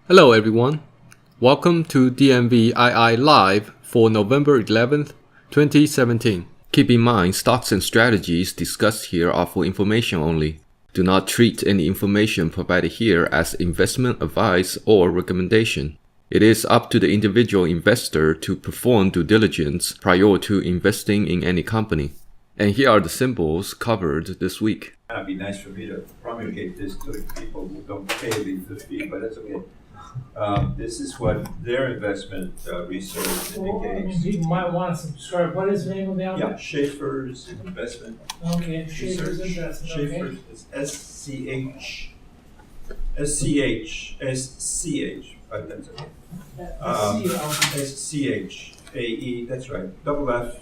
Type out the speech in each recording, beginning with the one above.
Hello everyone, welcome to Dmvii Live for November 11th, 2017. Keep in mind, stocks and strategies discussed here are for information only. Do not treat any information provided here as investment advice or recommendation. It is up to the individual investor to perform due diligence prior to investing in any company. And here are the symbols covered this week. It'd be nice for me to promulgate this to people who don't pay the fee, but that's okay. This is what their investment research indicates. People might want to subscribe. What is the name of the outfit? Yeah, Schaefer's Investment Okay, Schaefer's Research. Investment. Schaefer's is SCH, but that's okay. SCHAE, that's right. Double F,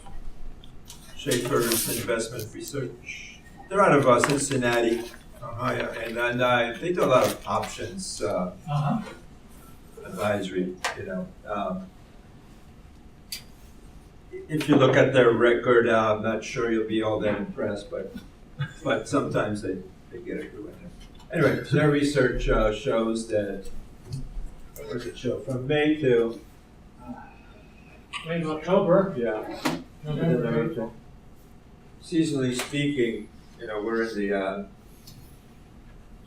Schaefer's Investment Research. They're out of Cincinnati, Ohio, and they do a lot of options advisory. If you look at their record, I'm not sure you'll be all that impressed, but sometimes they get a good one. Anyway, their research shows that, what does it show? From May to Maybe October. November. Seasonally speaking, we're in the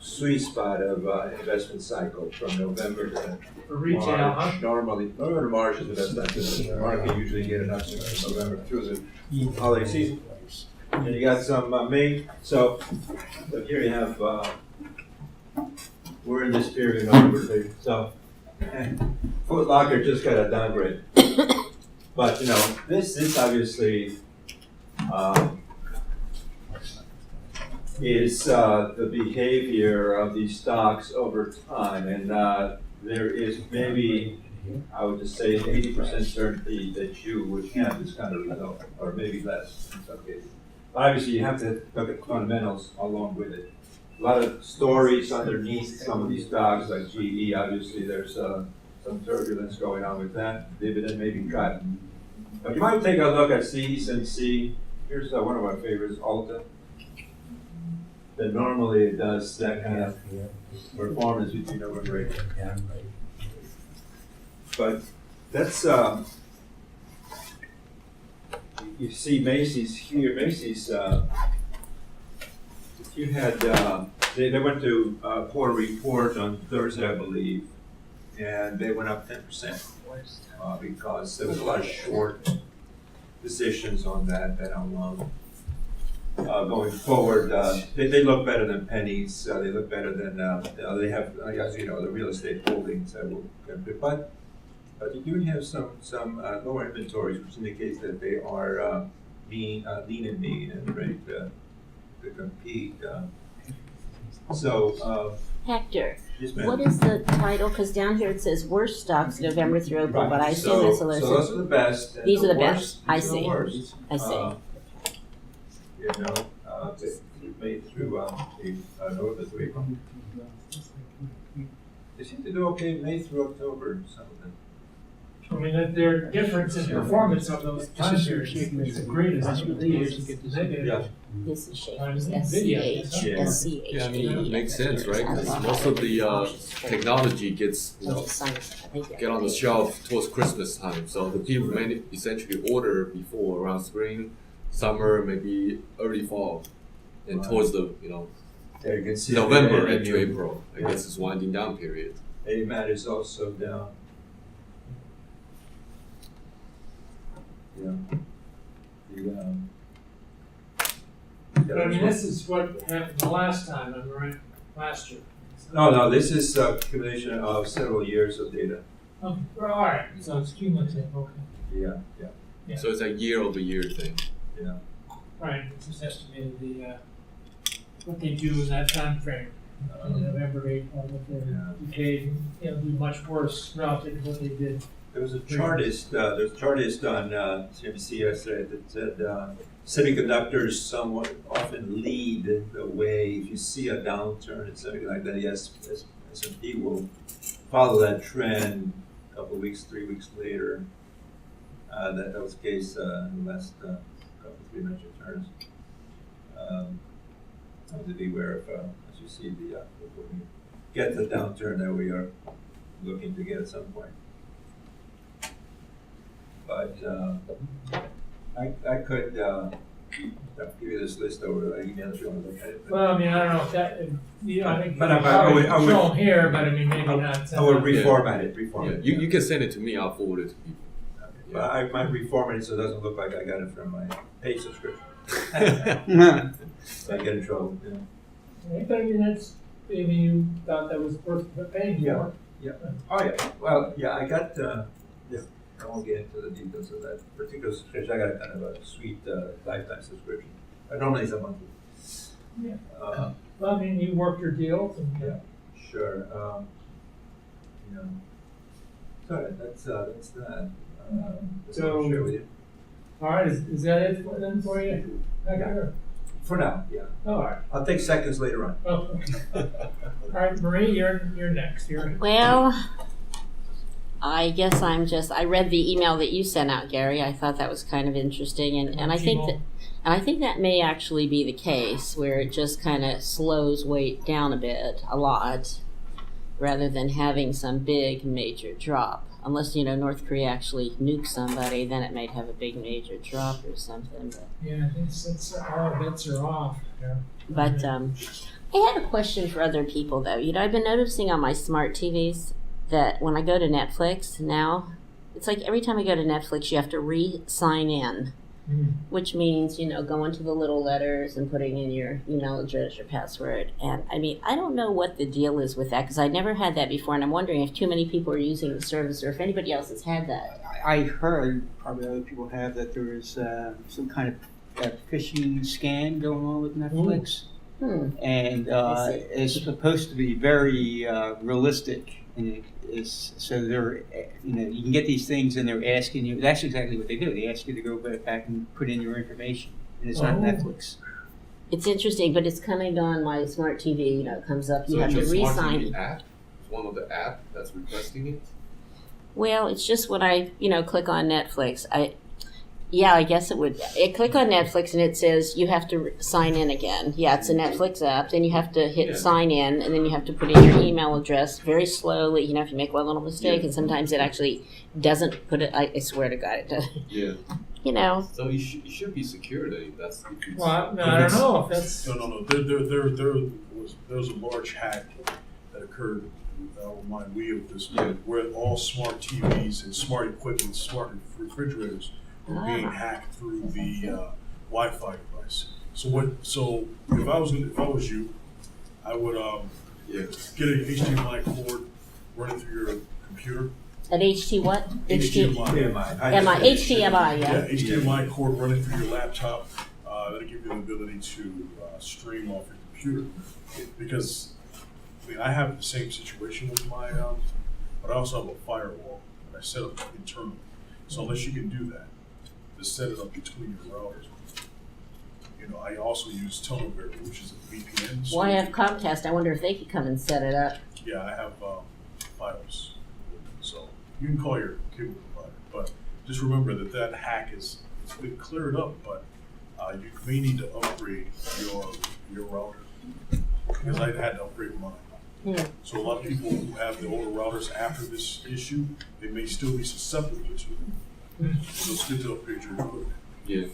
sweet spot of investment cycle from November to For retail, March. Normally, November to March is the best time because the market usually get enough November through the holiday season. And you got some May, so here you have, we're in this period of November, so Foot Locker just got a downgrade. But, this obviously is the behavior of these stocks over time. And there is maybe, I would just say, 80% certainty that you would have this kind of result, or maybe less in some cases. Obviously, you have to look at fundamentals along with it. A lot of stories underneath some of these stocks, like GE, obviously there's some turbulence going on with that. Dividend may be cut. But you might take a look at CEC. Here's one of our favorites, Alta. That normally it does that kind of performance between November and April. But that's, you see Macy's here. Macy's, if you had, they went to quarter report on Thursday, I believe, and they went up 10% because there was a lot of short positions on that alone. Going forward, they look better than pennies. They look better than they have, as you know, the real estate holdings that will. But you do have some lower inventories, which indicates that they are lean and mean and ready to compete. Hector, Yes, ma'am. what is the title? Because down here it says worst stocks November through April, but I assume it's a list. So those are the best. And These are the worst, best. I these are the see. worst. I see. May through November through April. They seem to do okay May through October, some of them. I mean, that their difference in performance of those time periods is the greatest. Yeah. This is Times Schaefer's, Nvidia. Yeah. SCH. Yeah, I mean, it makes sense, right? Because most of the technology gets, get on the shelf towards Christmas time. So the people may essentially order before around spring, summer, maybe early fall, and towards the, There you can see November into April, I guess it's winding down period. AMAT is also down. Yeah. But I mean, this is what happened the last time, I'm right, last year. No, this is a accumulation of several years of data. Oh, all right, so it's cumulative, okay. Yeah. Yeah. So it's a year-over-year thing. Yeah. Right, it's just estimated what they do in that time frame. In November, April, what their decay, it'll be much worse relative to what they did. There was a chartist, there's a chartist on CNBC yesterday that said semiconductors somewhat often lead the way. If you see a downturn in semiconductor, yes, S&P will follow that trend a couple of weeks, 3 weeks later. That was the case in the last couple of 3 months returns. Something to be aware of as you see when we get the downturn that we are looking to get at some point. But I could give you this list over email if you want to look at it. Well, I mean, I don't know if that, you know, I think. But I would- Show them here, but I mean, maybe not. I would reformat it, Yeah, you can send it to me. I'll forward it to people. But I might reformat it so it doesn't look like I got it from my paid subscription. So I get in trouble, yeah. Right, but I mean, that's, I mean, you thought that was worth paying for. Yeah. Oh, yeah. Well, yeah, I got, yeah, I won't get into the details of that particular subscription. I got a kind of a sweet lifetime subscription. Normally it's a monthly. Yeah. Well, I mean, you worked your deals and. Yeah. Sure. You know, so that's that. That's what I'll share with you. All right, is that it for you? Yeah. For now, yeah. Oh, all right. I'll take seconds later on. Oh, okay. All right, Marie, you're next. Well, I guess I read the email that you sent out, Gary. I thought that was kind of interesting, and I think that may actually be the case where it just kind of slows weight down a lot, rather than having some big major drop. Unless, North Korea actually nukes somebody, then it might have a big major drop or something. But. Yeah, I think it's all bets are off. Yeah. But I had a question for other people, though. I've been noticing on my smart TVs that when I go to Netflix now, it's like every time I go to Netflix, you have to re-sign in, which means, going to the little letters and putting in your email address, your password. And I mean, I don't know what the deal is with that because I never had that before. And I'm wondering if too many people are using the service or if anybody else has had that. I heard, probably other people have, that there is some kind of phishing scam going on with Netflix. And it's supposed to be very realistic. And it is, so they're, you can get these things and they're asking you, that's exactly what they do. They ask you to go back and put in your information. And it's not Netflix. It's interesting, but it's coming on my smart TV. It comes up. You So have to it's your smart re-sign. TV app? It's one of the app that's requesting it? Well, it's just when I, click on Netflix. I guess it would. I click on Netflix and it says you have to sign in again. Yeah, it's a Netflix app. Then you have to hit sign in, and then you have to put in your email address very slowly. If you make one little mistake, and sometimes it actually doesn't put it. I swear to God, it does. Yeah. So it should be secure. That's. Well, no, I don't know if that's. No. There was a large hack that occurred. I'll remind we of this, where all smart TVs and smart equipment, smart refrigerators were being hacked through the Wi-Fi device. So if I was you, I would get an HDMI cord running through your computer. An HT what? HDMI. HDMI, yeah. Yeah, HDMI cord running through your laptop. That'll give you the ability to stream off your computer. Because I have the same situation with my, but I also have a firewall that I set up internally. So unless you can do that, just set it up between your routers. I also use Dmvii, which is a VPN. Well, I have Comcast. I wonder if they could come and set it up. Yeah, I have Fios. So you can call your cable provider, but just remember that hack it's been cleared up, but you may need to upgrade your router because I had to upgrade mine. So a lot of people who have the older routers after this issue, they may still be susceptible to it. So it's good to upgrade your equipment. Yeah.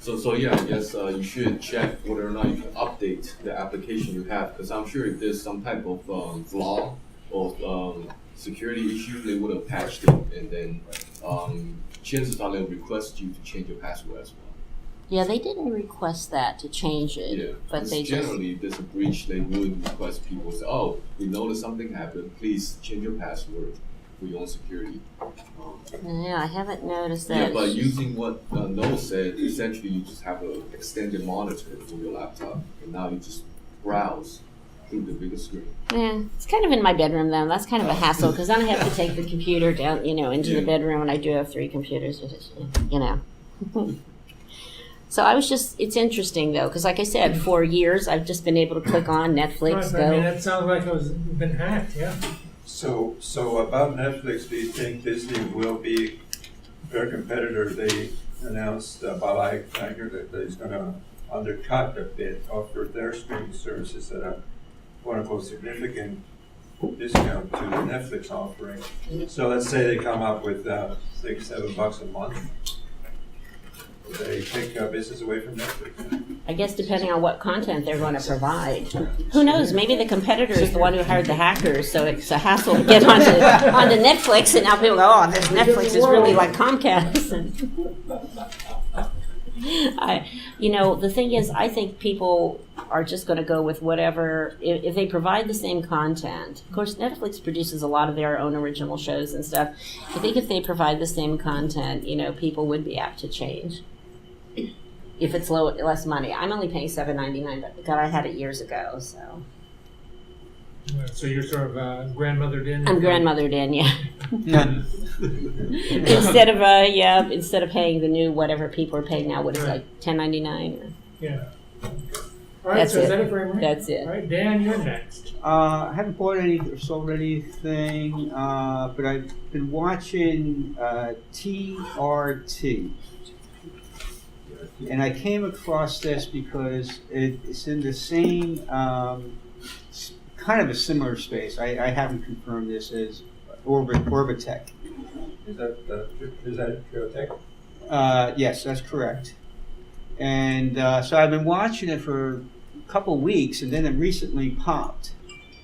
So I guess you should check whether or not you can update the application you have, because I'm sure if there's some type of flaw or security issue, they would have patched it, and then chances are they'll request you to change your password as well. Yeah, they didn't request that to change it, Yeah, but they generally, if there's a breach, they would request people to say, "Oh, we noticed something happened. Please change your password for your own security." Yeah, I haven't noticed that. Yeah, but using what Noel said, essentially you just have an extended monitor for your laptop, and now you just browse through the bigger screen. Yeah, it's kind of in my bedroom though. That's kind of a hassle because then I have to take the computer down, into the bedroom, and I do have 3 computers. So it's interesting though, because like I said, for years I've just been able to click on Netflix, I mean, that sounds like it been hacked, yeah. So about Netflix, do you think Disney will be their competitor? They announced Bob Iger that he's going to undercut a bit, offer their streaming services at a quote-unquote significant discount to the Netflix offering. So let's say they come up with $6, $7 a month. They take business away from Netflix. I guess depending on what content they're going to provide. Who knows? Maybe the competitor is the one who hired the hackers, so it's a hassle to get onto Netflix, and now people go, oh, this Netflix is really like Comcast. The thing is, I think people are just going to go with whatever, if they provide the same content. Of course, Netflix produces a lot of their own original shows and stuff. I think if they provide the same content, people would be apt to change. If it's less money. I'm only paying $7.99, but God, I had it years ago, so. So you're sort of grandmothered in? I'm grandmothered in, yeah. None. Instead of paying the new whatever people are paying now, what is it, like $10.99? Yeah. All right, That's so is it. that it for everyone? That's it. All right, Dan, you're next. I haven't bought any or sold anything, but I've been watching TRT. And I came across this because it's in the same, kind of a similar space. I haven't confirmed this as Orbitech. Is that Geotech? Yes, that's correct. And so I've been watching it for a couple weeks, and then it recently popped.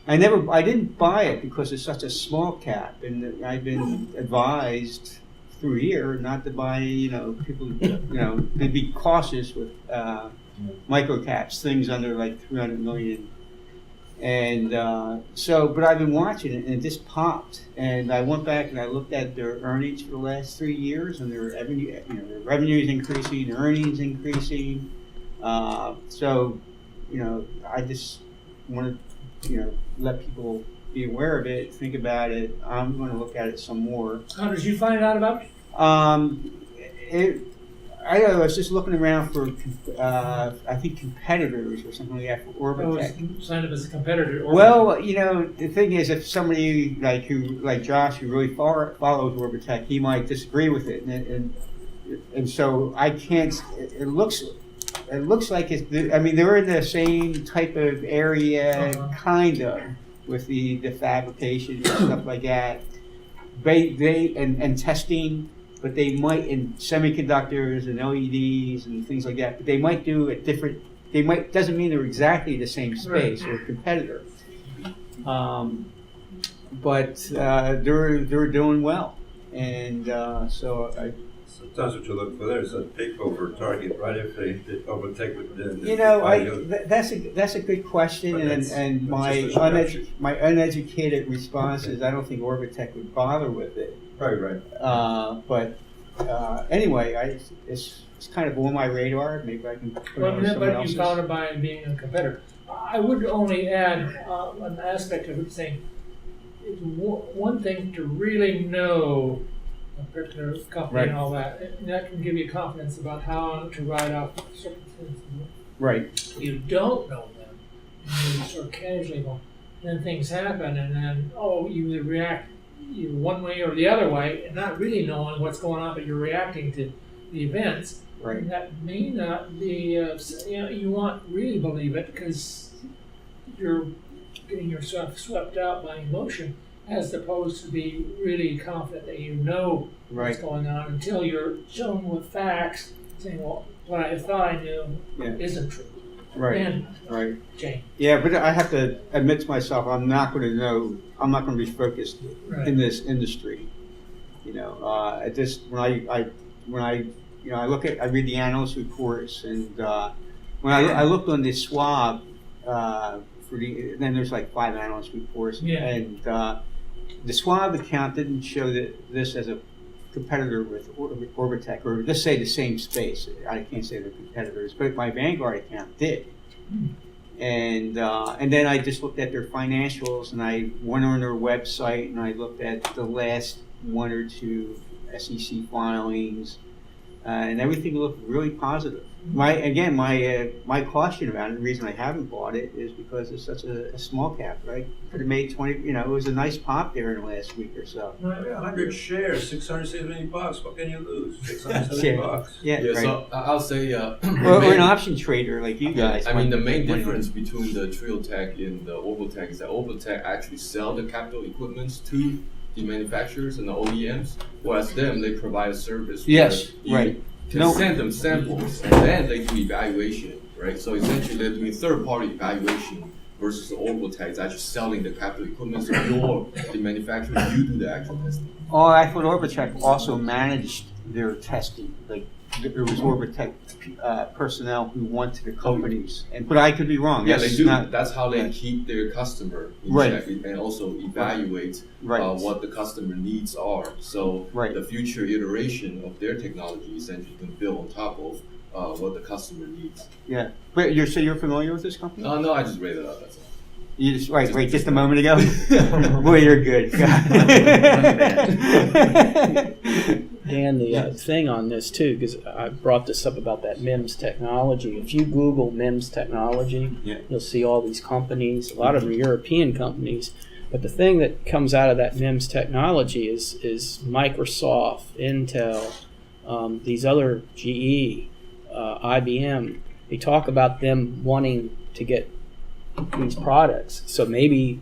I didn't buy it because it's such a small cap, and I've been advised through here not to buy, people, to be cautious with micro caps, things under like 300 million. And but I've been watching it, and it just popped. And I went back and I looked at their earnings for the last 3 years, and their revenue is increasing, their earnings increasing. I just want to, let people be aware of it, think about it. I'm going to look at it some more. How did you find out about it? I don't know, I was just looking around for, I think competitors or something like that for Orbitech. Signed up as a competitor. Well, the thing is, if somebody like Josh, who really follows Orbitech, he might disagree with it, and so I can't. It looks like it's. They're in the same type of area, kind of, with the fabrication and stuff like that. And testing. But they might, in semiconductors and LEDs and things like that, but they might do a different, doesn't mean they're exactly the same space or competitor. But they're doing well. And so Sometimes what you look for there is a takeover target, right? If they overtake with the that's a good question, and my uneducated response is I don't think Orbitech would bother with it. Right. Anyway, it's kind of on my radar. Maybe I can put it on someone But else's. you found it by being a competitor. I would only add an aspect of it saying it's one thing to really know a particular company and all that. And that can give you confidence about how to ride out circumstances. Right. You don't know them, and you sort of casually go, then things happen, and then you either react one way or the other way, and not really knowing what's going on, but you're reacting to the events. Right. And that may not be, you won't really believe it because you're getting yourself swept out by emotion, as opposed to be really confident that you know what's going on until you're shown with facts, saying, well, what I thought I knew isn't true. Right. And right. Jane. Yeah, but I have to admit to myself, I'm not going to know. I'm not going to be focused in this industry. When I read the analyst reports, and when I looked on the Schwab then there's like 5 analyst reports, and the Schwab account didn't show this as a competitor with Orbitech, or just say the same space. I can't say they're competitors, but my Vanguard account did. And then I just looked at their financials, and I went on their website, and I looked at the last 1 or 2 SEC filings, and everything looked really positive. My caution about it, the reason I haven't bought it is because it's such a small cap, right? Could have made 20. It was a nice pop there in the last week or so. Yeah, 100 shares, $670. What can you lose? $670. Yeah, right. So I'll say, Or an option trader like you guys. I mean, the main might- difference between the Tech and the Tech is that Tech actually sell the capital equipments to the manufacturers and the OEMs, whereas they provide a service. Yes, where you right. can No. send them samples, and then they do evaluation, right? So essentially, they're doing third-party evaluation versus the Tech is actually selling the capital equipment. So you're the manufacturer, you do the actual testing. Oh, I thought Orbitech also managed their testing. Like there was Orbitech personnel who went to the companies, but I could be wrong. Yeah, That's they do. not- That's how they keep their customer in Right. check and also evaluate Right. what the customer needs are. So Right. the future iteration of their technology essentially can build on top of what the customer needs. Yeah, but you're familiar with this company? No, I just read it up. That's all. You just just a moment ago. Boy, you're good. And the thing on this too, because I brought this up about that MEMS technology. If you Google MEMS technology, Yeah. you'll see all these companies. A lot of them are European companies. But the thing that comes out of that MEMS technology is Microsoft, Intel, these other GE, IBM. They talk about them wanting to get these products. So maybe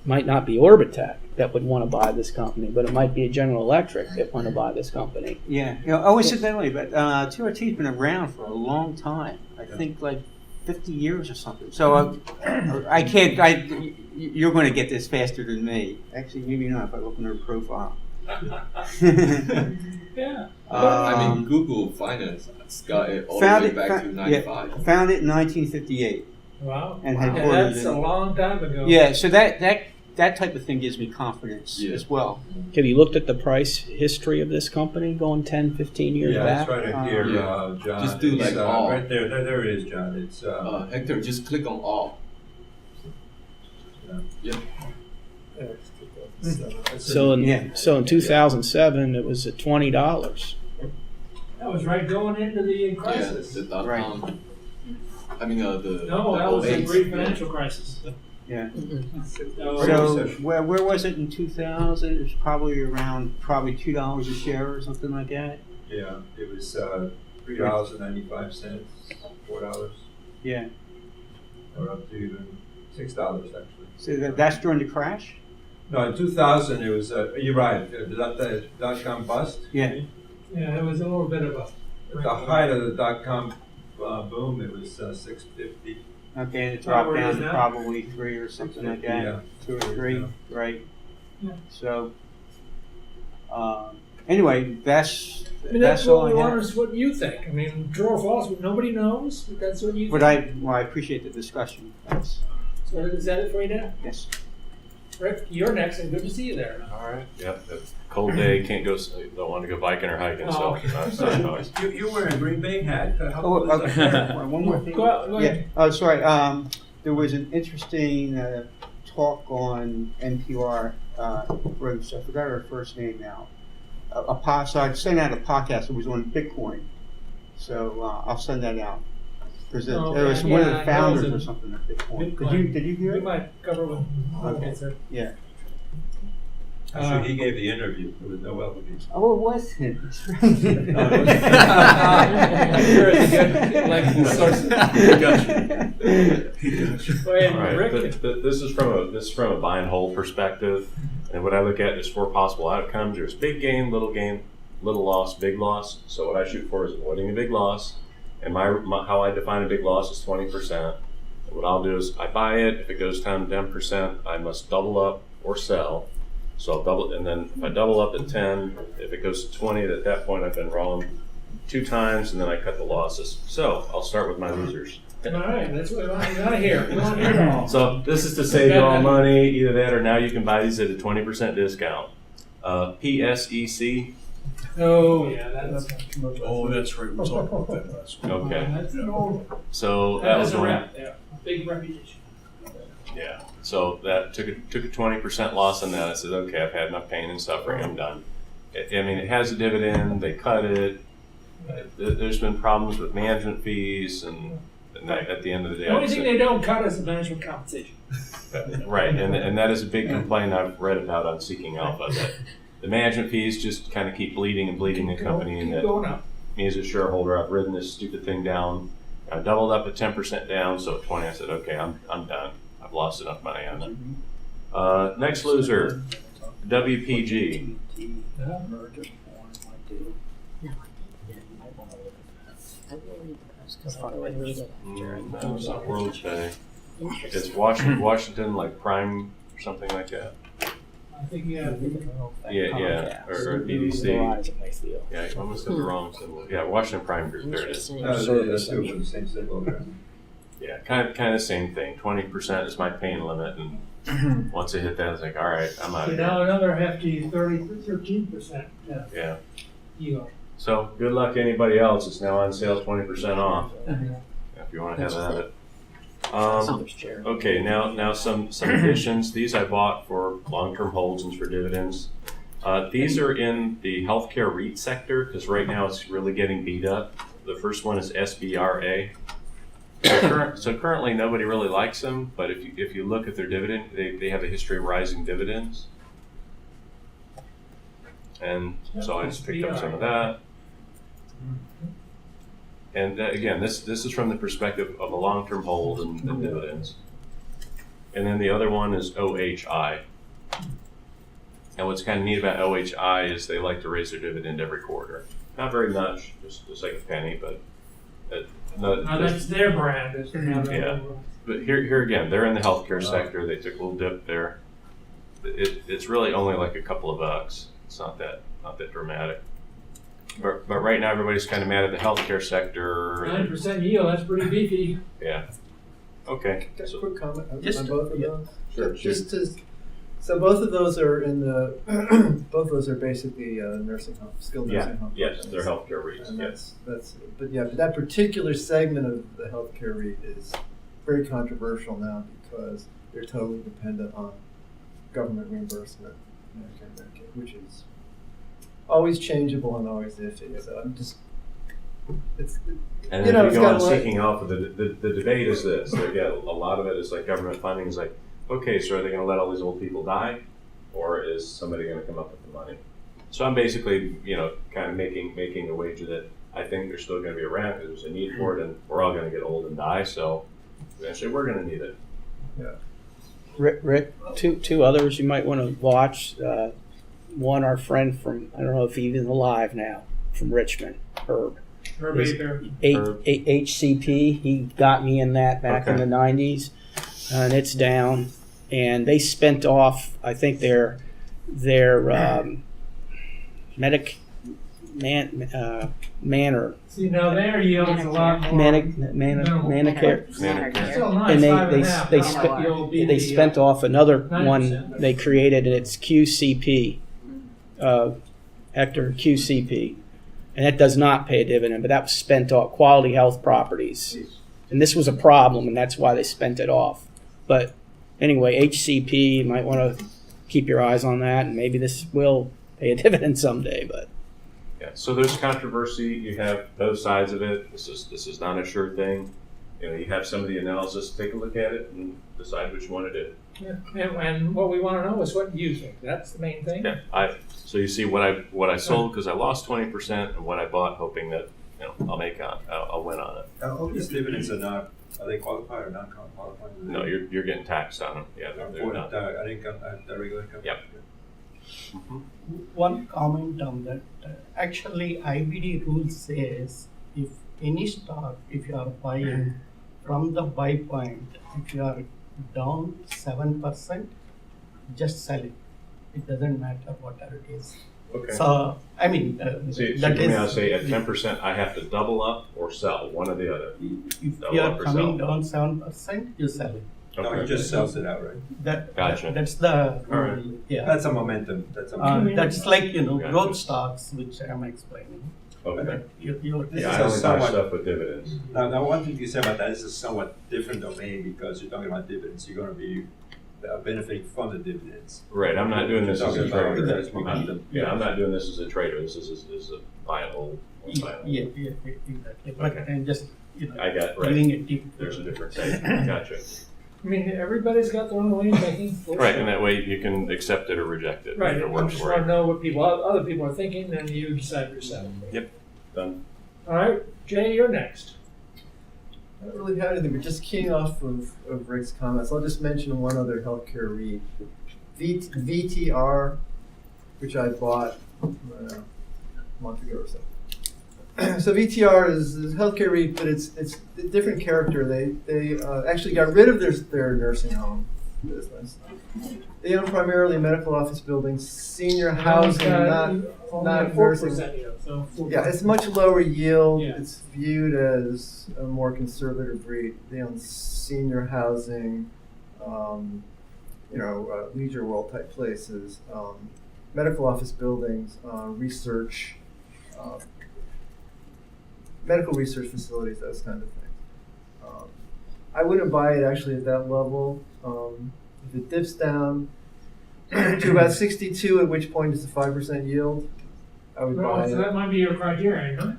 might not be Orbitech that would want to buy this company, but it might be a General Electric that want to buy this company. Yeah. Incidentally, but TRT's been around for a long time. I think like 50 years or something. So I can't. You're going to get this faster than me. Actually, maybe not if I look on their profile. Yeah. I mean, Google Finance got it all the way back to 95. Found it in 1958. Wow. And Yeah, headquartered that's in- a long time ago. Yeah, so that type of thing gives me confidence Yeah. as well. Have you looked at the price history of this company going 10, 15 years Yeah, back? it's right here, Yeah. John. Just do It's, like all. right there. There it is, John. It's Hector, just click on all. Yep. So in, Yeah. so in 2007, it was at $20. That was right going into the Yeah, crisis. the dot Right. com. I mean, the No, that was the 08. great financial crisis. Yeah. So, So where was it in 2000? It was probably around $2 a share or something like that. yeah. It was $3.95, $4, Yeah. or up to even $6 actually. So that's during the crash. No, in 2000 it was. You're right. The dot-com bust. Yeah. yeah, it was a little bit of a. At the height of the dot-com boom, it was 650. Okay, and it Oh, dropped where it down is to now? probably 3 or something like that. Yeah. 2 or 3, Yeah. right? Yeah. So, anyway, that's I mean, that's all what I we have. want is what you think. I mean, true or false, nobody knows, but that's what you But think. I appreciate the discussion. Thanks. So is that it for you now? Yes. Rick, you're next, and good to see you there. All right. Yep. Cold day. Can't go. Don't want to go biking or hiking. So Oh, okay. that's not noise. You're wearing a Green Bay hat. How Oh, cool is okay. that? One more thing. Go ahead. Yeah. Oh, sorry. There was an interesting talk on NPR. Rose, I forgot her first name now. So I sent out a podcast. It was on Bitcoin. So I'll send that out. Because it was one of Yeah, the I founders know it or was something of Bitcoin. Bitcoin. Did you hear We it? might cover it with Okay. sir. Yeah. Actually, he gave the interview. There was no evidence. Oh, it was him. Sure, it's good. Like the source. Go ahead, All right. Rick. This is from a buy and hold perspective, and what I look at is 4 possible outcomes. There's big gain, little loss, big loss. So what I shoot for is avoiding a big loss, and my how I define a big loss is 20%. And what I'll do is I buy it. If it goes down 10%, I must double up or sell. So I'll double, and then if I double up at 10, if it goes to 20, at that point I've been wrong 2 times, and then I cut the losses. So I'll start with my losers. All right, that's what we want to hear. We want to hear it all. So this is to save you all money, either that or now you can buy these at a 20% discount. PSEC. Oh, yeah, that's Oh, that's right. We talked about that last week. Okay. That's an old. So that was a one. rep. Yeah, big reputation. Yeah. So that took a 20% loss on that. I said, okay, I've had enough pain and suffering. I'm done. I mean, it has a dividend. They cut it. There's been problems with management fees, and at the end of the day, The only thing they don't cut is the management compensation. right, and that is a big complaint I've read about on Seeking Alpha, that the management fees just kind of keep bleeding the company, and Keep that going up. me as a shareholder, I've ridden this stupid thing down. I doubled up at 10% down, so at 20 I said, okay, I'm done. I've lost enough money on it. Next loser, WPG. I will read the post because I thought I would read it after. No, it's not World Pay. It's Washington, like Prime or something like that. I think, yeah. Yeah, or BDC. Verizon, they feel. Yeah, I almost had the wrong symbol. Yeah, Washington Prime Group, there it is. Interesting. That's two of the same symbol. Right? Yeah, kind of the same thing. 20% is my pain limit, and once I hit that, I was like, all right, I'm out So of now here. another hefty 13%. Yeah. You So good luck to anybody else. It's now on sale 20% off if you want to have at it. Somebody's chair. Okay, now some additions. These I bought for long-term holds and for dividends. These are in the healthcare REIT sector because right now it's really getting beat up. The first one is SBRA. So currently nobody really likes them, but if you look at their dividend, they have a history of rising dividends. And so I just picked up some of that. And again, this is from the perspective of a long-term hold and dividends. And then the other one is OHI. And what's kind of neat about OHI is they like to raise their dividend every quarter. Not very much, just like a penny, but that's their brand. Yeah. But here again, they're in the healthcare sector. They took a little dip there. It's really only like a couple of bucks. It's not that dramatic. But right now everybody's kind of mad at the healthcare sector. 9% yield, that's pretty beefy. Yeah. Okay. Just a quick comment on Just- both of yeah. those. Sure. Just to, so both of those are in the, both of those are basically nursing home, skilled nursing home. Yes, companies. they're healthcare REITs. And Yes. but that particular segment of the healthcare REIT is very controversial now because they're totally dependent on government reimbursement, Medicare, Medicaid, which is always changeable and always iffy. So I'm just, it's, And You then know, if it's you go got on a lot- Seeking Alpha, the debate is this. They get a lot of it is like government funding is like, okay, so are they going to let all these old people die, or is somebody going to come up with the money? So I'm basically, kind of making a wager that I think they're still going to be around because there's a need for it, and we're all going to get old and die. So eventually, we're going to need it. Rick, two others you might want to watch. One, our friend from, I don't know if he's even alive now, from Richmond, Herb. Herb Aper. HCP, he got me in that back in Okay. the 90s, and it's down. And they spent off, I think, their manor. See, now their yield is a lot more. Manicare. Still nice, And 5.5. they Not like the old they BB, spent off another 9%. one they created, and it's QCP, Hector QCP, and that does not pay a dividend, but that was spent off Quality Health Properties, and this was a problem, and that's why they spent it off. But anyway, HCP, you might want to keep your eyes on that, and maybe this will pay a dividend someday. But Yeah. So there's controversy. You have both sides of it. This is not a sure thing. You have some of the analysis. Take a look at it and decide which one it is. Yeah. And what we want to know is what you think. That's the main thing. Yeah. So you see what I sold because I lost 20%, and what I bought hoping that I'll win on it. All these dividends are they qualified or non-qualified? No, you're getting taxed on them. Yeah, they're not. The regular income? Yep. One comment on that. Actually, IBD rule says if any stock, if you are buying from the buy point, if you are down 7%, just sell it. It doesn't matter whatever it is. Okay. So, I mean, So you that mean I is, say at 10% I have to double up or sell, one or the other. if double you up are or coming sell. down 7%, you sell it. No, it just sells it outright. Gotcha. That's the All right. yeah. That's a momentum. That's like Gotcha. growth stocks, which I'm explaining. Okay. You're This Yeah, is I only buy somewhat- stuff with dividends. Now, one thing you say about that is a somewhat different domain because you're talking about dividends. You're going to be benefiting from the dividends. Right, I'm not doing this as a Talking about trader. that's what we- Yeah, I'm not doing this as a trader. This is a buy and hold. Yeah, exactly. But I'm just, I got right. giving it deep. There's a different take. Gotcha. I mean, everybody's got their own way of thinking. Right, and that way you can accept it or reject it. Right, If it I works just for want to you. know what other people are thinking, and you decide for yourself. Done. All right, Jay, you're next. I don't really have anything, but just keying off of Rick's comments, I'll just mention one other healthcare REIT. VTR, which I bought a month ago or so. So VTR is a healthcare REIT, but it's a different character. They actually got rid of their nursing home business. They own primarily medical office buildings, senior housing, not nursing. 4% yield, so 4%. Yeah, it's much lower yield. Yeah. It's viewed as a more conservative REIT. They own senior housing, leisure world type places, medical office buildings, research, medical research facilities, those kind of things. I wouldn't buy it actually at that level. If it dips down to about 62, at which point it's a 5% yield, I would Well, buy so it. that might be your criterion, huh?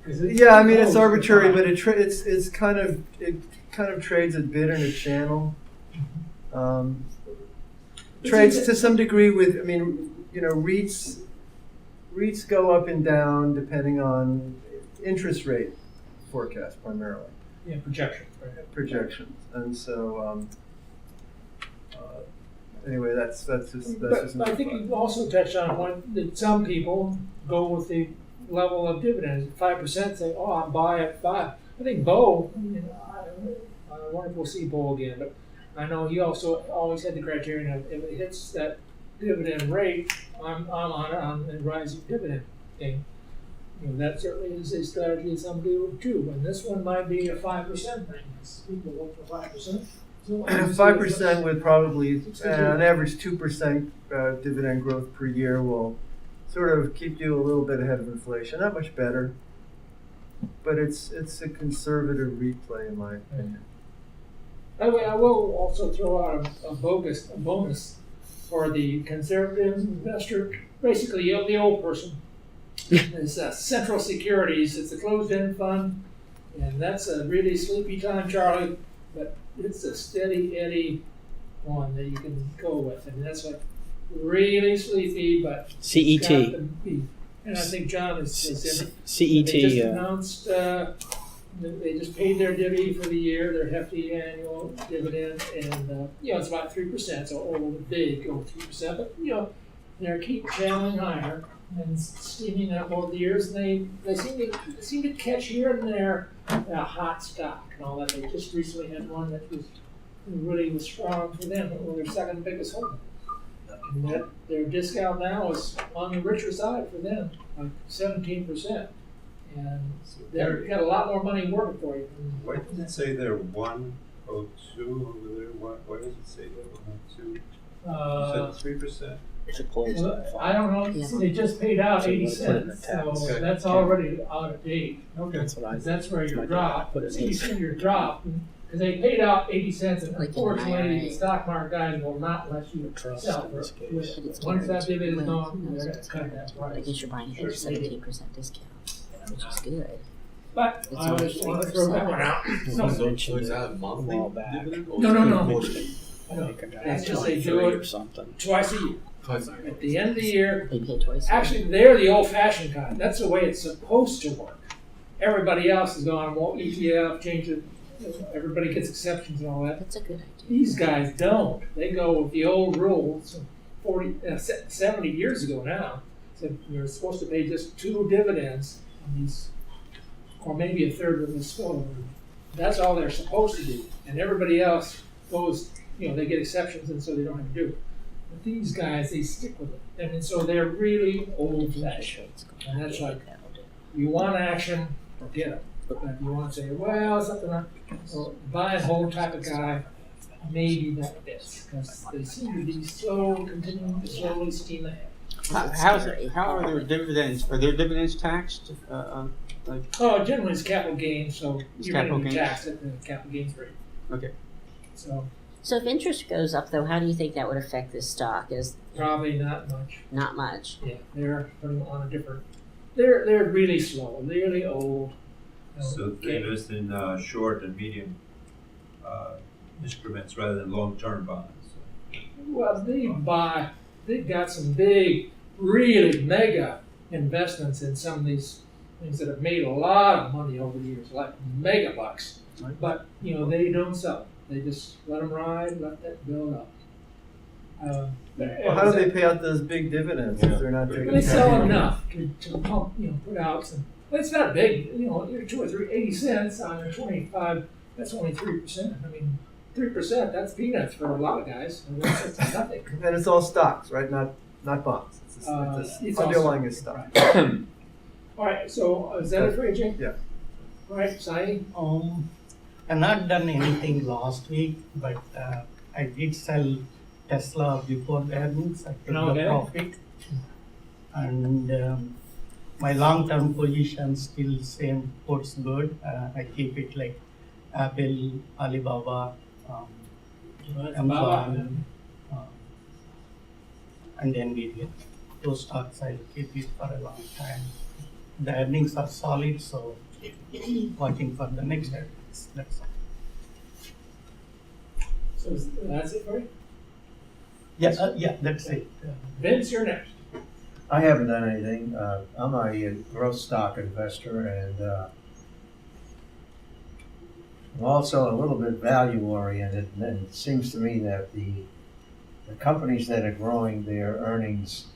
'Cause it's Yeah, I mean it's close. arbitrary, but it kind of trades a bid and a channel. Trades to some degree with, REITs go up and down depending on interest rate forecast primarily, Yeah, projection. Right? projections, and so anyway, that's just But I another think thought. you also touched on one that some people go with the level of dividends. 5% say, "Oh, I'll buy at 5." I think Bo. I wonder if we'll see Bo again, but I know he also always had the criterion of if it hits that dividend rate, I'm on a rising dividend thing. That certainly is a strategy of some people too. And this one might be a 5% thing. People look for 5%. So 5% would probably, on average, 2% dividend growth per year will sort of keep you a little bit ahead of inflation. Not much better, but it's a conservative replay in my opinion. By the way, I will also throw out a bonus for the conservative investor, basically the old person. It's Central Securities. It's a closed-end fund, and that's a really sleepy time, Charlie. But it's a steady Eddie one that you can go with, and that's like really sleepy, but it's CET. got the beat. And I think John is in it. CET. They just announced they just paid their divvy for the year, their hefty annual dividend, and it's about 3%, so over the big over 3%, but they're keep channeling higher and steaming up over the years, and they seem to catch here and there a hot stock and all that. They just recently had one that really was strong for them, but was their second biggest holding. And that their discount now is on the richer side for them, like 17%. And they've got a lot more money working for you. Why does it say they're 102 over there? Why does it say they're 102? You said 3%? It's a closed Well, I don't know. Yeah. They just paid out So you 80 wanna put it in the cents, tax. so Okay. that's already out of date. Okay. That's what I. That's where That's your my drop. put it You in. see your drop because they paid out 80 cents, and Like an unfortunately, IRA. the stock market guys will not let you Trust sell in for this case. it. Once that dividend is Well, gone, who knows they're going what's to cut going that on. I price. guess you're buying it at a 17% discount, which is good. But It's I only just want to throw that one out. No, No, mentioned it that a while back. no. I think a guy That's just like they do 3 it or something. twice a year. At the end of the year, They pay twice. actually, they're the old-fashioned kind. That's the way it's supposed to work. Everybody else is going, well, ETF, change it. Everybody gets exceptions and all that. That's a good idea. These guys don't. They go with the old rules. 70 years ago now, said you're supposed to pay just 2 dividends on these, or maybe a third of the spillover. That's all they're supposed to do. And everybody else goes, they get exceptions, and so they don't have to do it. But these guys, they stick with it. And so they're really old-fashioned. And that's like, you want action, forget it. But if you want to say, well, something like buy and hold type of guy, maybe that fits. Because they seem to be continuing to slowly steam ahead. How are their dividends? Are their dividends taxed? Oh, generally it's capital gains, so It's you're going capital to be gains. taxed at the capital gains rate. Okay. So So if interest goes up, though, how do you think that would affect this stock? Is Probably not much. not much. Yeah, they're putting on a different. They're really slow, really old. So they invest in short and medium instruments rather than long-term bonds. Well, they've got some big, really mega investments in some of these things that have made a lot of money over the years, like mega bucks. But, they don't sell them. They just let them ride, let that build up. Well, how do they pay out those big dividends if they're not taking? They sell enough to pump, put out some. But it's not big, you're 2 or 3, 80 cents on a 25. That's only 3%. I mean, 3%. That's peanuts for a lot of guys. I mean, that's nothing. And it's all stocks, right? Not bonds. It's underlying is stock. Right. All right. So is that it for AJ? Yeah. All right, Sai. I've not done anything last week, but I did sell Tesla before the earnings. I took the profit. And my long-term position still same holds good. I keep it like Apple, Alibaba, Amazon, and Nvidia. Those stocks I'll keep it for a long time. The earnings are solid, so watching for the next earnings. That's all. So that's it for you? Yeah, that's it. Vince, you're next. I haven't done anything. I'm a growth stock investor, and I'm also a little bit value oriented. And it seems to me that the companies that are growing their earnings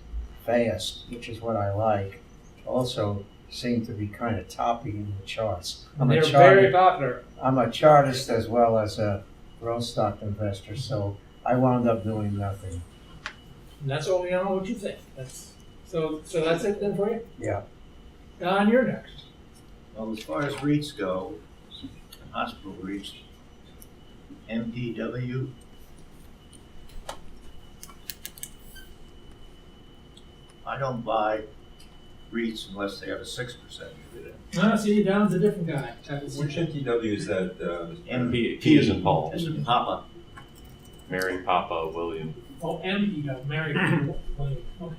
fast, which is what I like, also seem to be kind of toppy in the charts. They're very popular. I'm a chartist as well as a growth stock investor, so I wound up doing nothing. And that's all we know what you think. So that's it then for you? Yeah. Don, you're next. Well, as far as REITs go, hospital REITs, MPW, I don't buy REITs unless they have a 6% dividend. No, see, Don's a different guy. Which MTW is that? P is in Paul. As in Papa. Mary, Papa, William. Oh, MPW, Mary. Okay.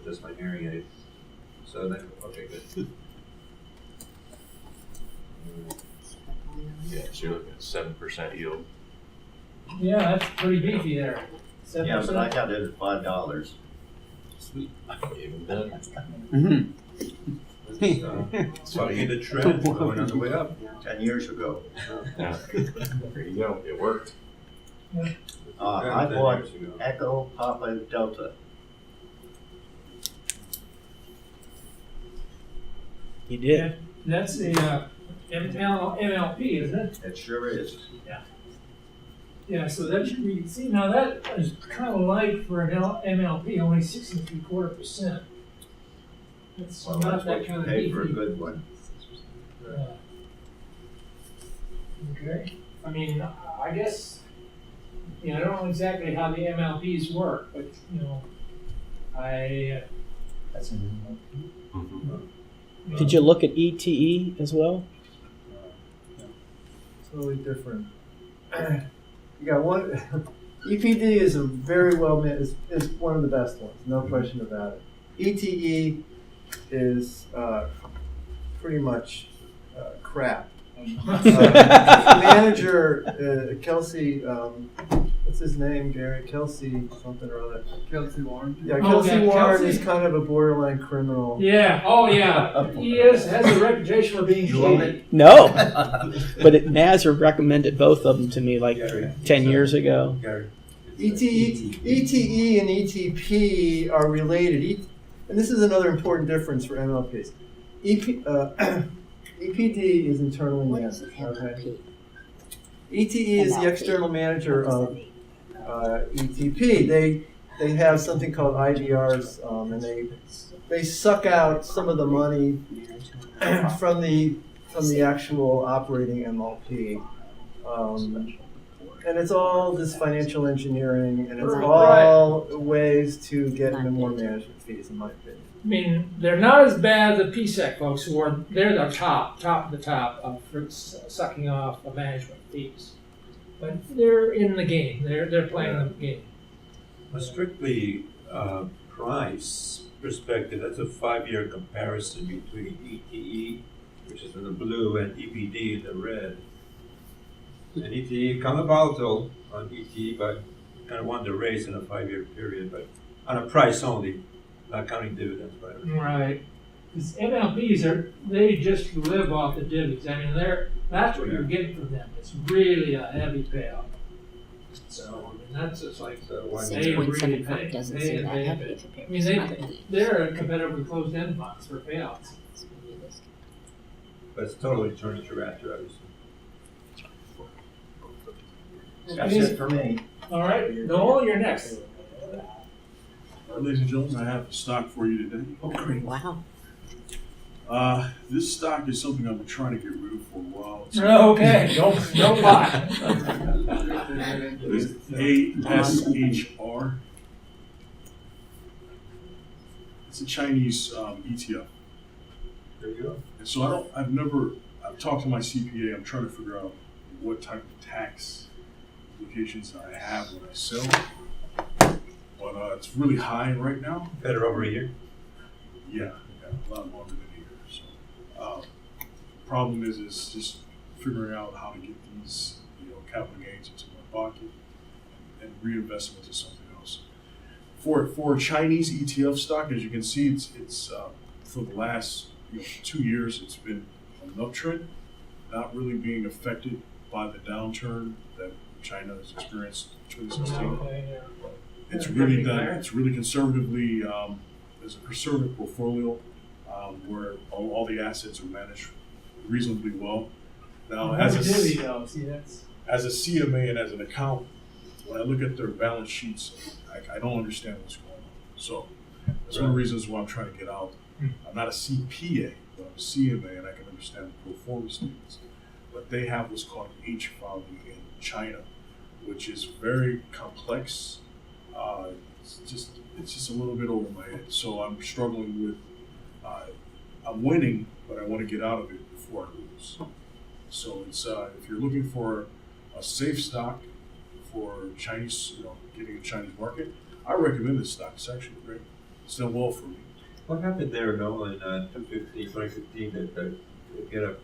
That's my hearing aid. So then, okay, good. Yeah, so you're looking at 7% yield. Yeah, that's pretty beefy there. 7%. Yeah, but I got it at $5. Sweet. Even better. Starting the trend, going on the way up. 10 years ago. Yeah. There you go. It worked. I 10 bought years ago. Echo Papa Delta. You did. That's the MLP, isn't it? It sure is. Yeah, so that should be, see, now that is kind of light for an MLP, only 6.75%. That's Well, not that's that what kind you of pay beefy. for a good one. Okay. I mean, I guess, I don't know exactly how the MLPs work, but, That's Did you look at ETE as well? Totally different. You got one. EPD is a very well is one of the best ones, no question about it. ETE is pretty much crap. Manager Kelsey, what's his name? Gary Kelsey something or other. Kelsey Warren. Yeah, Kelsey Warren Kelsey. is kind of a borderline criminal. Yeah, oh yeah. He has a reputation for being shady. No, but Nazar recommended both of them to me like 10 years ago. ETE and ETP are related, and this is another important difference for MLPs. EPD is internally What is managed. an Okay. MLP? ETE is the external manager of ETP. They have something called IDRs, and they suck out some of the money from the actual operating MLP. And it's all this financial engineering, and it's all ways to get into more management fees, in my opinion. I mean, they're not as bad as the PSEC folks they're the top of the top for sucking off a management fees. But they're in the game, they're playing the game. A strictly price perspective, that's a 5-year comparison between ETE, which is in the blue, and EPD in the red. And ETE kind of volatile on ETE, but kind of won the race in a 5-year period, but on a price only, not counting dividends. Right? Right. Because MLPs they just live off the divvies. I mean, that's what you're getting from them. It's really a heavy payout. So, I mean, that's just like, So why they really 6.75 pay. doesn't They- seem that they- heavy I compared mean, to some other things. they're a competitor with closed-end funds for payouts. But it's totally turned to raptor, obviously. That's it for me. All right, Noel, you're next. Ladies and gentlemen, I have a stock for you today. Wow. This stock is something I've been trying to get rid of for a while. It's Okay, don't buy. ASHR. It's a Chinese ETF. There you go. And so I've talked to my CPA. I'm trying to figure out what type of tax implications I have when I sell. But it's really high right now. Better over a year. Yeah, a lot longer than a year. So, problem is just figuring out how to get these, capital gains into my pocket and reinvest them into something else. For Chinese ETF stock, as you can see, it's for the last 2 years, it's been an uptrend, not really being affected by the downturn that China has experienced in 2016. It's really done. It's really conservatively. There's a conservative portfolio where all the assets are managed reasonably well. Now, as a CMA and as an accountant, when I look at their balance sheets, I don't understand what's going on. So that's one of the reasons why I'm trying to get out. I'm not a CPA, but I'm a CMA, and I can understand the pro forma statements. But they have what's called H filing in China, which is very complex. It's just a little bit over my head. So I'm struggling with. I'm winning, but I want to get out of it before I lose. So it's if you're looking for a safe stock for Chinese, getting a Chinese market, I recommend this stock. It's actually great. It's done well for me. What happened there, Noel, in 2015, that get at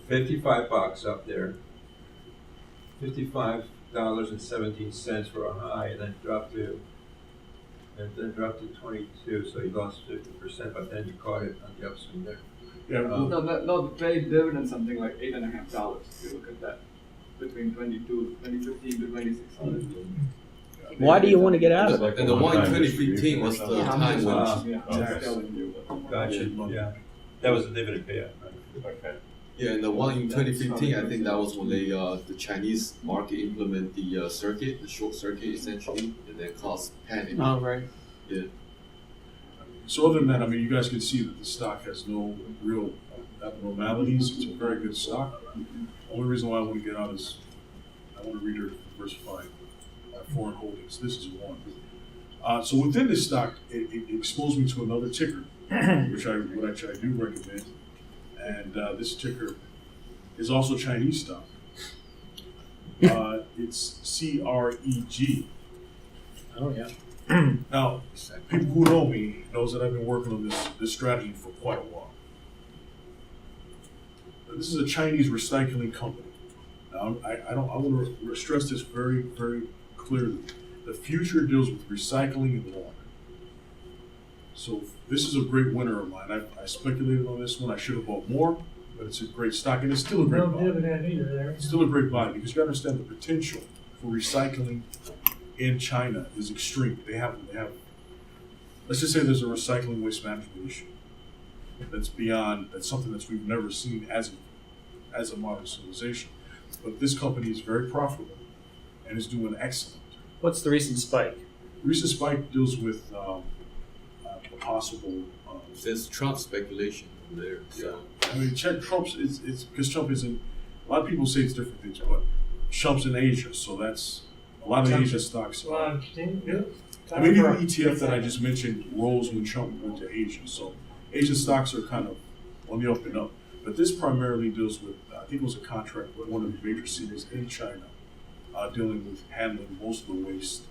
$55 up there, $55.17 for a high, and then dropped to 22, so you lost 50%, but then you caught it on the upswing there. Yeah. No, they dividend something like $8.50 if you look at that, between 2015 to 2016. Why do you want to get out of it? And the one in 2015 was the time when I'm telling you. Gotcha. Yeah, that was a dividend payout. Right? Okay. yeah, and the one in 2015, I think that was when they the Chinese market implement the circuit, the short circuit essentially, and then caused panic. Oh, right. Yeah. So other than that, you guys can see that the stock has no real abnormalities. It's a very good stock. The only reason why I want to get out is I want to diversify my foreign holdings. This is one. So within this stock, it exposed me to another ticker, which I do recommend. And this ticker is also Chinese stock. It's CREG. Oh, yeah. Now, people who know me knows that I've been working on this strategy for quite a while. Now, this is a Chinese recycling company. Now, I want to stress this very, very clearly. The future deals with recycling and water. So this is a great winner of mine. I speculated on this one. I should have bought more, but it's a great stock, and it's still a great No buy. dividend either there. It's still a great buy because you got to understand the potential for recycling in China is extreme. They have. Let's just say there's a recycling waste management issue that's something that we've never seen as a modern civilization. But this company is very profitable and is doing excellent. What's the recent spike? The recent spike deals with possible. There's Trump speculation from there. So. Trump's it's because Trump isn't. A lot of people say it's different things, but Trump's in Asia, so that's a lot of Asia stocks. Well, Even the ETF that I just mentioned rose when Trump went to Asia, so Asian stocks are kind of on the up and up. But this primarily deals with I think it was a contract with one of the major cities in China, dealing with handling most of the waste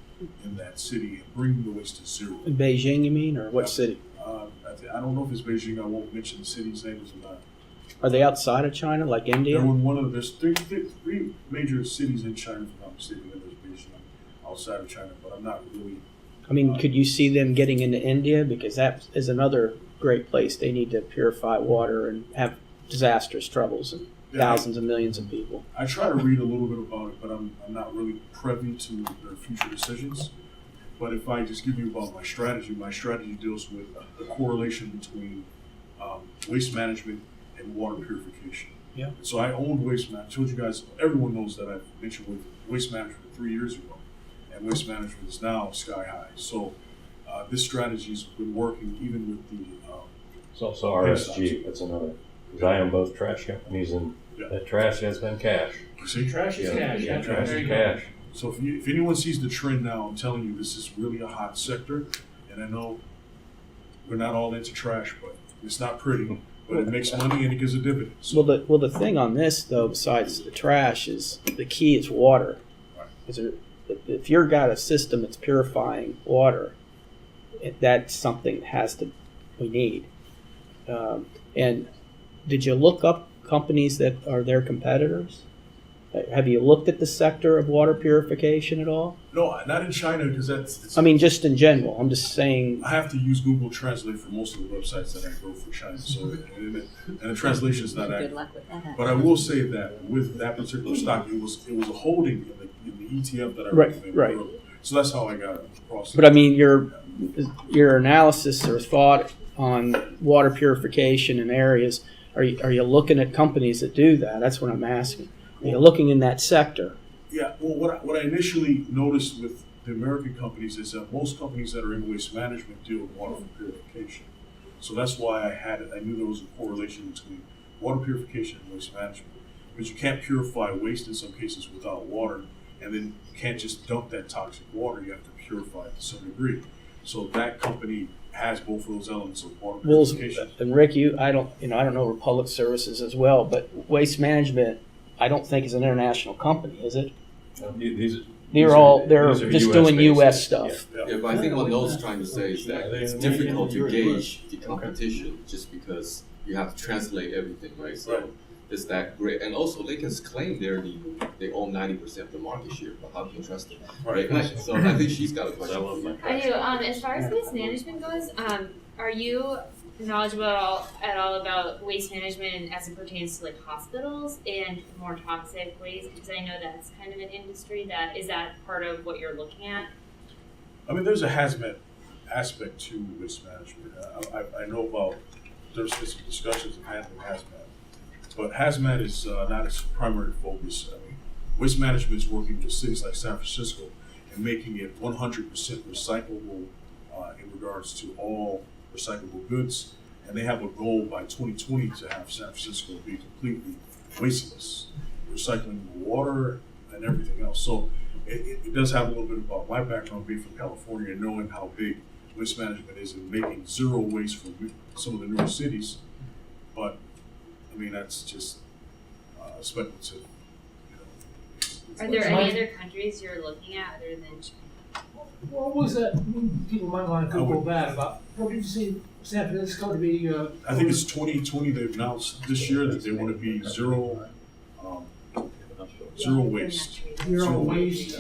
in that city and bringing the waste to zero. In Beijing, you mean, or what Yeah. city? I don't know if it's Beijing. I won't mention the city's name. It's not. Are they outside of China, like India? They're in one of there's three major cities in China, if I'm not mistaken. There's Beijing outside of China, but I'm not really. I mean, could you see them getting into India? Because that is another great place. They need to purify water and have disastrous troubles and thousands of millions of people. I try to read a little bit about it, but I'm not really privy to their future decisions. But if I just give you about my strategy deals with the correlation between waste management and water purification. Yeah. So I owned waste management. I told you guys, everyone knows that I've mentioned with waste management 3 years ago, and waste management is now sky high. So this strategy's been working even with the. It's also RSG. That's another. Because I own both trash companies, and that trash has been cash. You see? Trash is cash. Yeah, trash There is you go. cash. So if anyone sees the trend now, I'm telling you, this is really a hot sector. And I know we're not all into trash, but it's not pretty. But it makes money and it gives a dividend. So, Well, the thing on this though, besides the trash, is the key is water. Right. Because if you've got a system that's purifying water, that's something that we need. And did you look up companies that are their competitors? Have you looked at the sector of water purification at all? no, not in China because that's. I mean, just in general. I'm just saying. I have to use Google Translate for most of the websites that I go for China. So and the translation is not Good accurate. luck with that. But I will say that with that particular stock, it was a holding in the ETF that I Right, recommended right. earlier. So that's how I got it across. But I mean, your analysis or thought on water purification in areas, are you looking at companies that do that? That's what I'm asking. Are you looking in that sector? Yeah, well, what I initially noticed with the American companies is that most companies that are in waste management deal with water purification. So that's why I knew there was a correlation between water purification and waste management. Because you can't purify waste in some cases without water, and then you can't just dump that toxic water. You have to purify it to some degree. So that company has both of those elements of water purification. And Rick, I don't know Republic Services as well, but Waste Management, I don't think is an international company, is it? They're just doing U.S. stuff. Yeah, but I think what Noel's trying to say is that it's difficult to gauge the competition just because you have to translate everything, right? So it's that great, and also they can claim they own 90% of the market share, but how can you trust them? Right. So I think she's got a question. I do. As far as waste management goes, are you knowledgeable at all about waste management as it pertains to like hospitals and more toxic waste? Because I know that's kind of an industry is that part of what you're looking at? I mean, there's a hazmat aspect to waste management. I know about there's been some discussions of handling hazmat, but hazmat is not its primary focus. I mean, waste management is working with cities like San Francisco and making it 100% recyclable in regards to all recyclable goods, and they have a goal by 2020 to have San Francisco be completely wasteless, recycling water and everything else. So it does have a little bit about my background being from California and knowing how big waste management is and making zero waste from some of the newer cities. But I mean, that's just speculative. Are there any other countries you're looking at other than China? What was that? People might want to Google that about. What did you say? San Francisco to be? I think it's 2020. They've announced this year that they want to be zero waste. Zero waste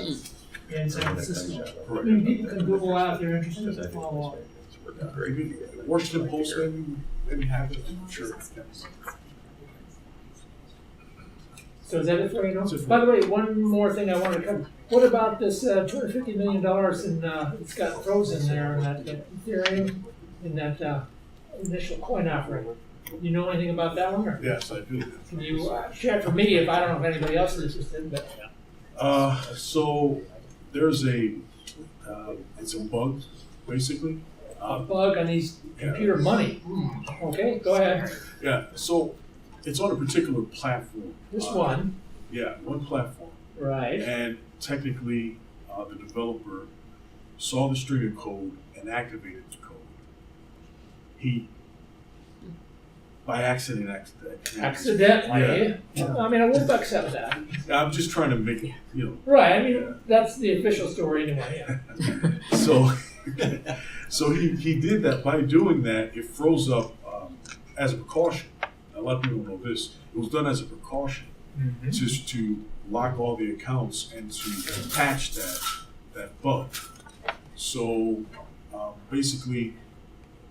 in San Francisco. I mean, people can Google that if they're interested to follow up. Washington Post maybe have it. Sure. So is that it for you know? By the way, one more thing I wanted to cover. What about this $250 million in it's got frozen there in that Ethereum in that initial coin offering? You know anything about that one? Or? Yes, I do. Can you share it for me if I don't know if anybody else is interested? But So there's it's a bug, basically. A bug on these computer money. Okay, go ahead. Yeah, so it's on a particular platform. This one. Yeah, one platform. Right. And technically, the developer saw the string of code and activated the code. by accident. Accidentally. Yeah. I mean, I won't accept that. I'm just trying to make it, Right. I mean, that's the official story anyway. Yeah. So he did that. By doing that, it froze up as a precaution. A lot of people don't know this. It was done as a precaution, just to lock all the accounts and to patch that bug. So basically,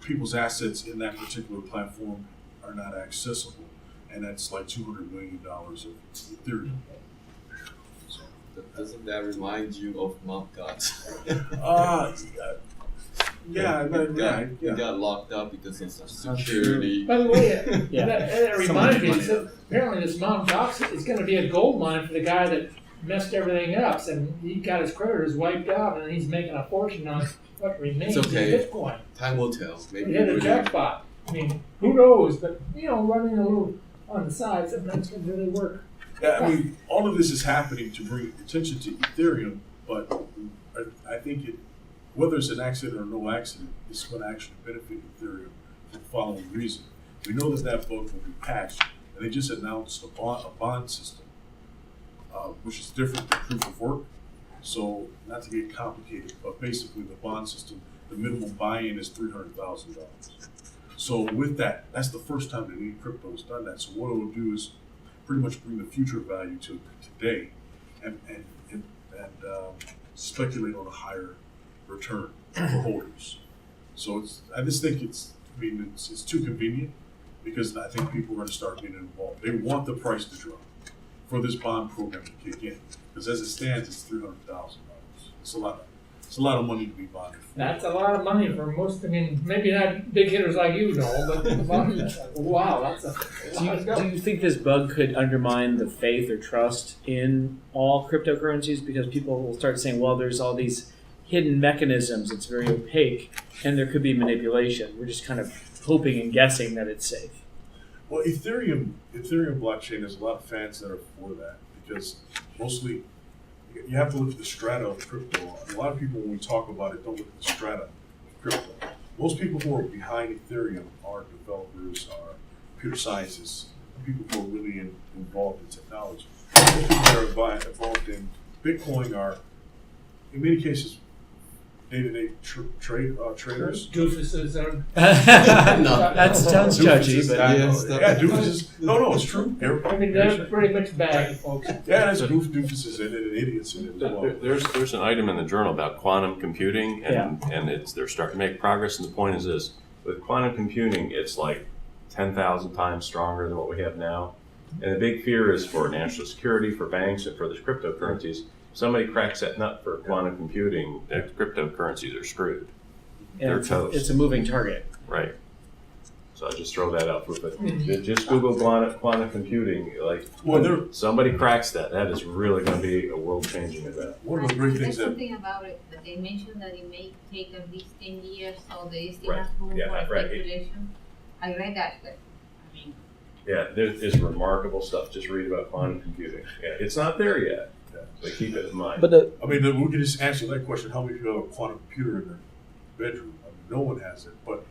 people's assets in that particular platform are not accessible, and that's like $200 million of Ethereum. So, doesn't that remind you of Mt. Gox? He got locked up because of security. By the way, that reminds me, so apparently this Mt. Gox is going to be a gold mine for the guy that messed everything up, and he got his creditors wiped out, and he's making a fortune on what remains of Bitcoin. Time will tell. Maybe he hit a jackpot. I mean, who knows? But, running a little on the side sometimes can really work. Yeah, I mean, all of this is happening to bring attention to Ethereum, but I think whether it's an accident or no accident, it's going to actually benefit Ethereum for the following reason. We know that bug will be patched, and they just announced a bond system, which is different than proof of work. So, not to get complicated, but basically the bond system, the minimum buy-in is $300,000. So with that, that's the first time that any crypto has done that. So what it will do is pretty much bring the future value to today and speculate on a higher return for holders. So I just think it's too convenient, because I think people are going to start being involved. They want the price to drop for this bond program to kick in, because as it stands, it's $300,000. It's a lot of money to be bonded for. That's a lot of money for most. I mean, maybe not big hitters like you, Noel, but wow, that's a. Do you think this bug could undermine the faith or trust in all cryptocurrencies, because people will start saying, well, there's all these hidden mechanisms, it's very opaque, and there could be manipulation. We're just kind of hoping and guessing that it's safe. Well, Ethereum blockchain, there's a lot of fans that are for that, because mostly you have to look at the strata of crypto. A lot of people, when we talk about it, don't look at the strata of crypto. Most people who are behind Ethereum are developers, are computer scientists, people who are really involved in technology. Most people that are involved in Bitcoin are, in many cases, day-to-day traders. Doofuses are. No, that sounds judgy, but doofuses. No, it's true. I mean, they're pretty much bad, folks. Yeah, there's doofuses in it and idiots in it as well. There's an item in the journal about quantum computing, and they're starting to make progress. And the point is this: with quantum computing, it's like 10,000 times stronger than what we have now. And the big fear is for national security, for banks, and for the cryptocurrencies. Somebody cracks that nut for quantum computing, the cryptocurrencies are screwed. They're toast. It's a moving target. Right. So I just throw that out. But just Google quantum computing. Somebody cracks that. That is really going to be a world-changing event. One of the great things that something about it that they mentioned that it may take at least 10 years, so they still Right. have room Yeah, for right. speculation. I read that, but I mean. Yeah, there's remarkable stuff. Just read about quantum computing. Yeah, it's not there yet. So keep it in mind. But we can just answer that question: how many people have a quantum computer in their bedroom? I mean, no one has it. But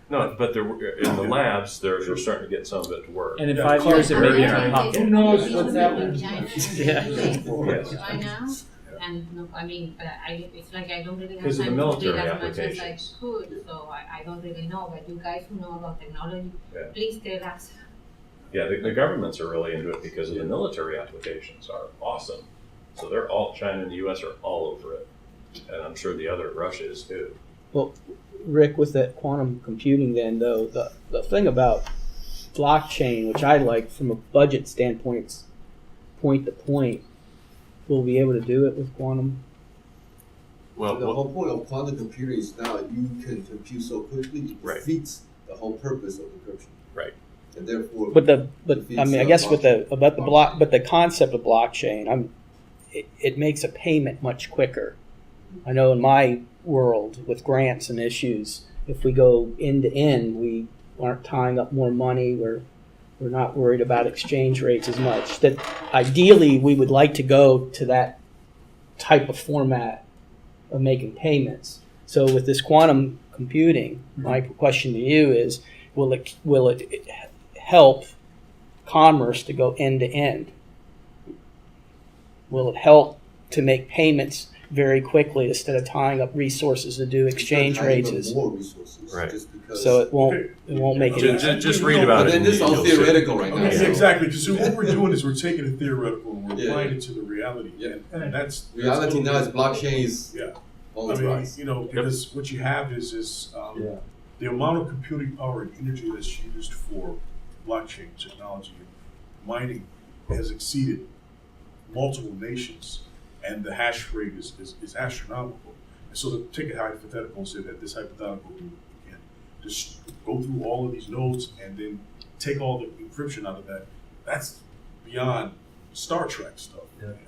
they're in the labs. They're starting to get some of it to work. And in 5 years, it may be in our pocket. Who knows what's happening? By now, and no, I mean, it's like I don't really have Because of time the to read military as much as I applications. could, so I don't really know. But you guys who know about technology, please tell us. Yeah, the governments are really into it because of the military applications are awesome. So China and the U.S. are all over it, and I'm sure the other Russia is too. Well, Rick, with that quantum computing, then though, the thing about blockchain, which I like from a budget standpoint, point to point, we'll be able to do it with quantum. Well, the whole point of quantum computing is now you can compute so quickly it defeats the whole purpose of encryption. Right. And therefore, But I mean, I guess with the concept of blockchain, it makes a payment much quicker. I know in my world with grants and issues, if we go end to end, we aren't tying up more money. We're not worried about exchange rates as much. That ideally we would like to go to that type of format of making payments. So with this quantum computing, my question to you is, will it help commerce to go end to end? Will it help to make payments very quickly instead of tying up resources to do exchange rates? More resources. Right. Just because. So it won't make it easy. Just read about But it. then this is all You'll see. theoretical right now. Okay, so- exactly, because what we're doing is we're taking a theoretical and we're Yeah. applying it to the reality. Yeah. And that's Reality now is blockchain is Yeah. on I its mean, rise. because what you have is the amount of computing power and energy that's used for blockchain technology and mining has exceeded multiple nations, and the hash rate is astronomical. And so to take a hypothetical and say that this hypothetical can just go through all of these nodes and then take all the encryption out of that, that's beyond Star Trek stuff.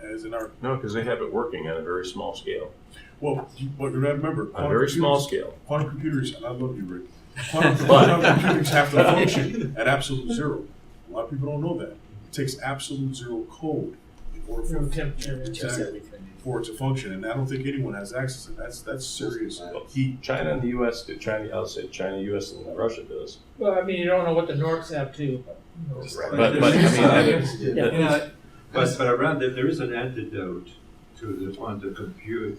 As in our No, because they have it working at a very small scale. but remember, On a very small scale. quantum computers, and I love you, Rick. Quantum computers have to function at absolute zero. A lot of people don't know that. It takes absolute zero code in order for Room temperature. exactly for it to function, and I don't think anyone has access to that. That's serious heat. China and the U.S. do. I'll say China, U.S. and Russia does. Well, I mean, you don't know what the Norks have too. But But around there is an antidote to the quantum compute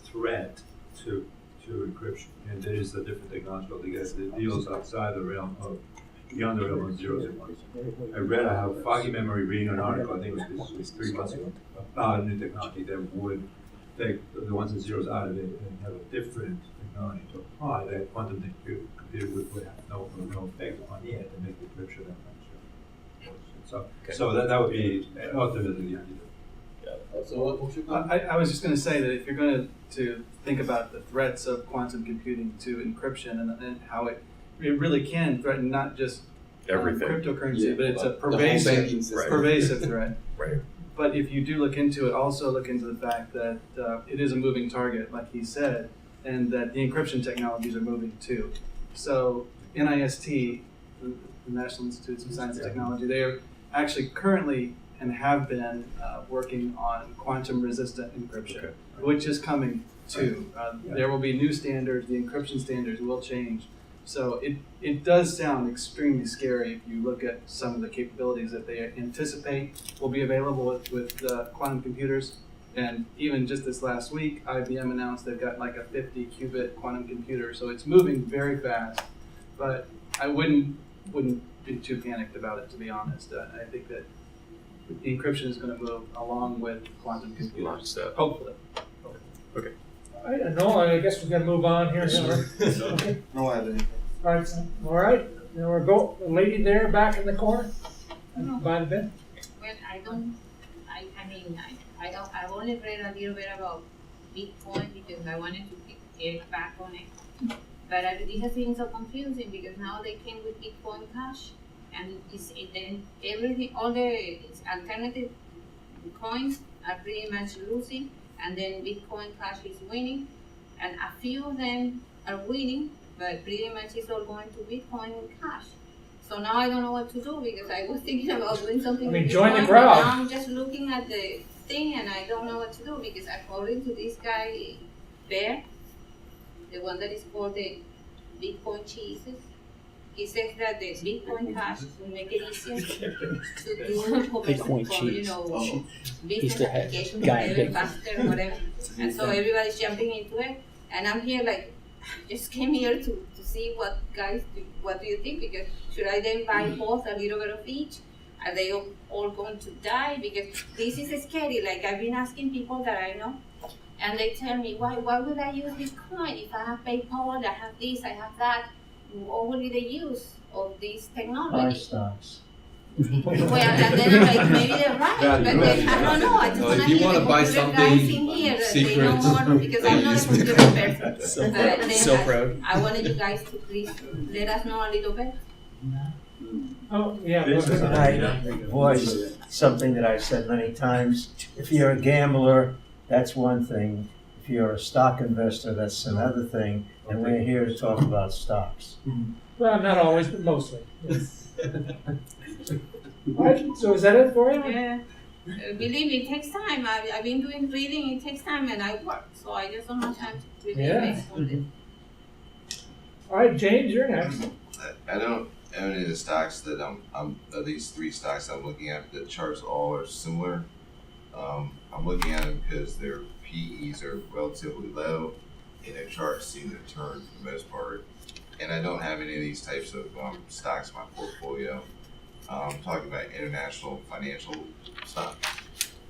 threat to encryption, and there is a different technology that deals outside the realm of beyond the realm of zeros and ones. I read how foggy memory, reading an article, I think it was 3 months ago, about a new technology that would take the ones and zeros out of it and have a different technology to apply that quantum computer would have no effect upon it and make the encryption that much. So that would be ultimately the antidote. So what should I was just going to say that if you're going to think about the threats of quantum computing to encryption and how it really can threaten not just everything, cryptocurrency, but it's a the whole banking system. pervasive threat. Right. But if you do look into it, also look into the fact that it is a moving target, like he said, and that the encryption technologies are moving too. So NIST, the National Institutes of Science and Technology, they are actually currently and have been working on quantum-resistant encryption, which is coming too. There will be new standards. The encryption standards will change. So it does sound extremely scary if you look at some of the capabilities that they anticipate will be available with quantum computers. And even just this last week, IBM announced they've got like a 50-qubit quantum computer. So it's moving very fast. But I wouldn't be too panicked about it, to be honest. I think that the encryption is going to move along with quantum computers. Hopefully. Okay. I don't know. I guess we're gonna move on here. Okay. No, I have anything. All right. All right. Now we're the lady there back in the corner by the bed. Well, I've only read a little bit about Bitcoin because I wanted to get back on it. But it has been so confusing because now they came with Bitcoin Cash, and then everything, all the alternative coins are pretty much losing, and then Bitcoin Cash is winning, and a few of them are winning, but pretty much it's all going to Bitcoin Cash. So now I don't know what to do because I was thinking about doing something. I mean, with join the Bitcoin, crowd. but now I'm just looking at the thing and I don't know what to do because according to this guy, Bear, the one that is called the Bitcoin Jesus, he says that the Bitcoin Cash will make it easier to do Bitcoin cheese. He's business the head applications, guy in whatever, Bitcoin. faster, whatever. And so everybody's jumping into it. And I'm here like, just came here to see what do you think? Because should I then buy both a little bit of each? Are they all going to die? Because this is scary. Like I've been asking people that I know, and they tell me, why would I use Bitcoin? If I have PayPal, I have this, I have that. What will be the use of this Buy technology? stocks. Well, and then I'm like, maybe they're right, but then, I don't know. I just want if to you hear wanna the buy computer something guys in here. They secret, know more because I'm not a computer person. Then I wanted you guys to please let us know a little bit. Oh yeah. I voiced something that I've said many times. If you're a gambler, that's one thing. If you're a stock investor, that's another thing. And we're here to talk about stocks. Well, not always, but mostly. Yes. All right. So is that it for you? Yeah. Believe me, it takes time. I've been doing reading. It takes time, and I work, so I just don't have time to really invest on it. All right, James, you're next. I don't. own any of the stocks that of these three stocks I'm looking at, the charts all are similar. I'm looking at them because their PEs are relatively low and their charts seem to turn for the most part. And I don't have any of these types of stocks in my portfolio. I'm talking about international financial stocks.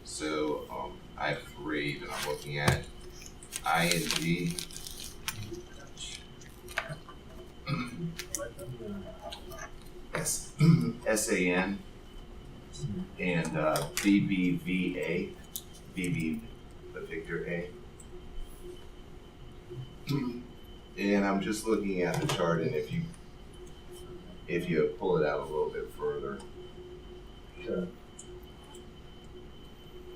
So I have three that I'm looking at. ING, SAN, and BBVA, BB, the Victor A. And I'm just looking at the chart, and if you pull it out a little bit further, and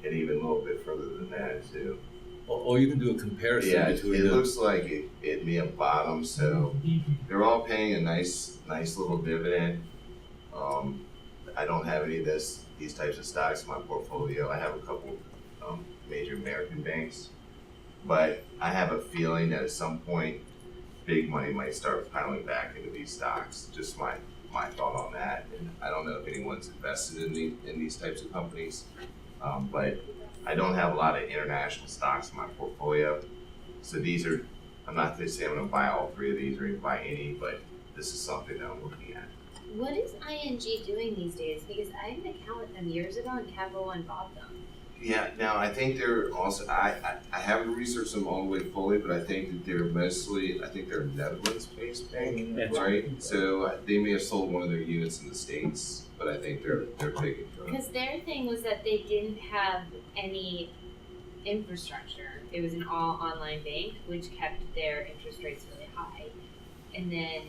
even a little bit further than that too. Or you can do a comparison Yeah, between it them. looks like it may have bottomed, so they're all paying a nice little dividend. I don't have any of these types of stocks in my portfolio. I have a couple major American banks, but I have a feeling that at some point, big money might start piling back into these stocks. Just my thought on that. And I don't know if anyone's invested in these types of companies, but I don't have a lot of international stocks in my portfolio. So these are, I'm not saying I'm going to buy all three of these or even buy any, but this is something that I'm looking at. What is ING doing these days? Because I had an account with them years ago and Capital One bought them. Yeah, now I think they're also, I haven't researched them all the way fully, but I think that they're mostly, I think they're a Netherlands-based bank, right? So they may have sold one of their units in the States, but I think they're big. Because their thing was that they didn't have any infrastructure. It was an all online bank, which kept their interest rates really high. And then,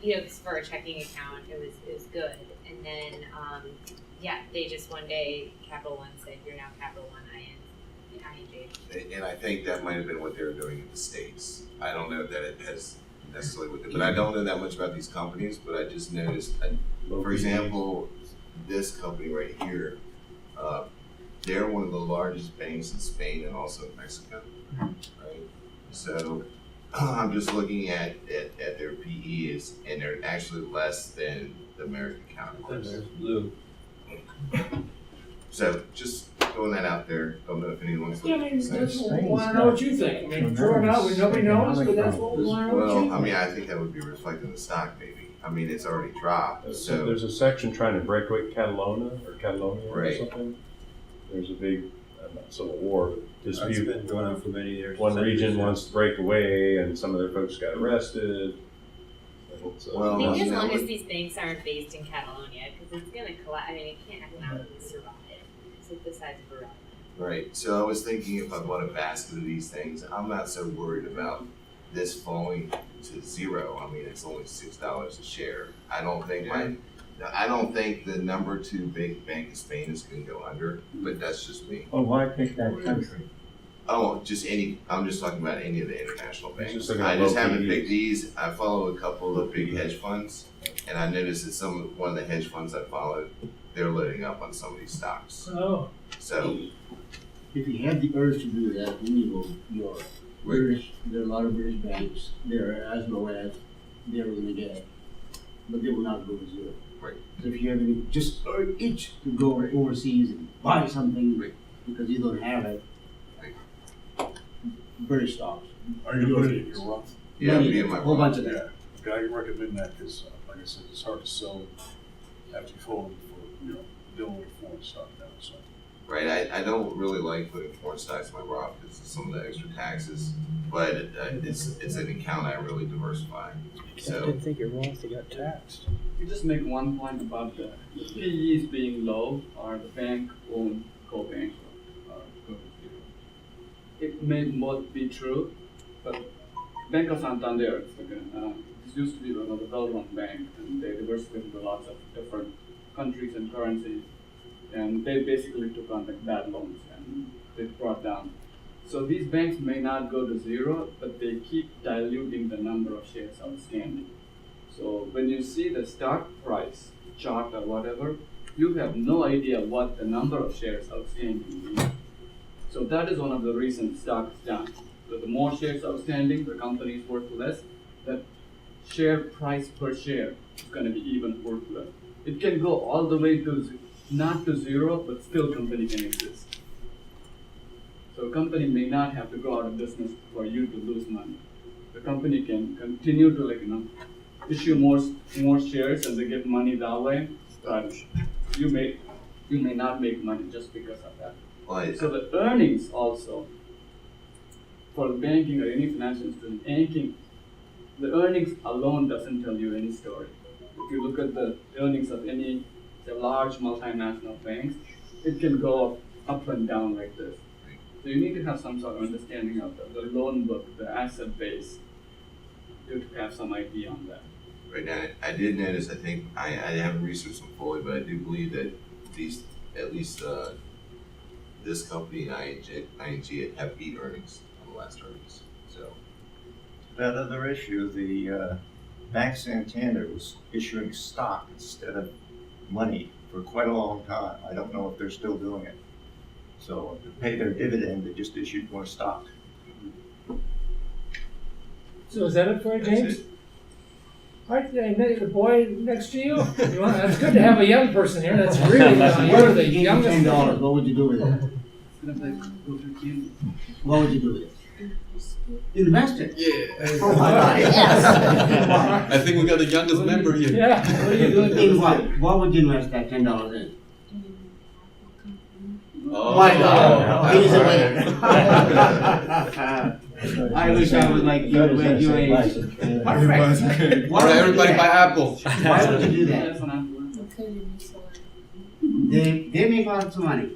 you know, 'cause for a checking account, it was good. And then, they just one day, Capital One said, you're now Capital One ING. And I think that might have been what they were doing in the States. I don't know that it has necessarily with it, but I don't know that much about these companies, but I just noticed, for example, this company right here, they're one of the largest banks in Spain and also in Mexico, right? So I'm just looking at their PEs, and they're actually less than the American counterparts. So just throwing that out there. Don't know if anyone's Yeah, I looking mean, at that's what we want to know what you think. I mean, throw it out, nobody knows, but that's what we want to know what you Well, think. I mean, I think that would be reflected in the stock, maybe. I mean, it's already dropped, so. There's a section trying to break away Catalonia or Right. something. There's a big civil war dispute. That's been going on for many years. One region wants to break away, and some of their folks got arrested. Well, I think you as know, long as these banks aren't based in Catalonia, because it's going to collapse. I mean, it can't economically survive. It's like the size of Iran. Right. So I was thinking if I bought a basket of these things, I'm not so worried about this falling to zero. I mean, it's only $6 a share. I don't think the number 2 big bank in Spain is going to go under, but that's just me. Well, why pick that country? Oh, just any. I'm just talking about any of the international banks. Just looking I at just low haven't PEs. picked these. I follow a couple of big hedge funds, and I noticed that one of the hedge funds I followed, they're loading up on some of these stocks. Oh. So If you have the urge to do that, then you're British. There are a lot of British banks. They're as low as they're going to get, but they will not go to zero. Right. So if you have any just itch to go overseas and buy something because you don't have it, British stocks. Are you putting it in your Roth? yeah, Many, me and my a whole bunch of Yeah, them. okay, I recommend that because, like I said, it's hard to sell after you fall for, dealing with a foreign stock now, so. right. I don't really like putting foreign stocks in my Roth because of some of the extra taxes, but it's an account I really diversify. I So didn't think your Roth got taxed. You just make one point about the PEs being low or the bank-owned co-banks go to zero. It may both be true, but Bank of Santander, this used to be one of the well-run bank, and they diversified into lots of different countries and currencies, and they basically took on like bad loans and they brought down. So these banks may not go to zero, but they keep diluting the number of shares outstanding. So when you see the stock price chart or whatever, you have no idea what the number of shares outstanding is. So that is one of the reasons stock is down. So the more shares outstanding, the company is worth less. That share price per share is going to be even worthless. It can go all the way to not to zero, but still company can exist. So a company may not have to go out of business for you to lose money. The company can continue to issue more shares and they get money that way, but you may not make money just because of that. Well, So the earnings also for banking or any financial institution, the earnings alone doesn't tell you any story. If you look at the earnings of any large multinational banks, it can go up and down like this. So you need to have some sort of understanding of the loan book, the asset base, to have some idea on that. Right now, I did notice, I think, I haven't researched them fully, but I do believe that these, at least this company, ING have beat earnings on the last earnings. So That other issue, the Bank Santander was issuing stock instead of money for quite a long time. I don't know if they're still doing it. So to pay their dividend, they just issued more stock. So is that it for you, James? All right, the boy next to you. It's good to have a young person here. That's really you're the youngest. $10. What would you do with it? What would you do with it? Invest it. Yeah. Oh my God. I think we got the youngest member here. Yeah. What are you doing? In what? What would you invest that $10 in? Oh my God. He's a winner. I wish I was like you at your age. Perfect. All right, everybody buy Apple. Why would you do that? They make lots of money.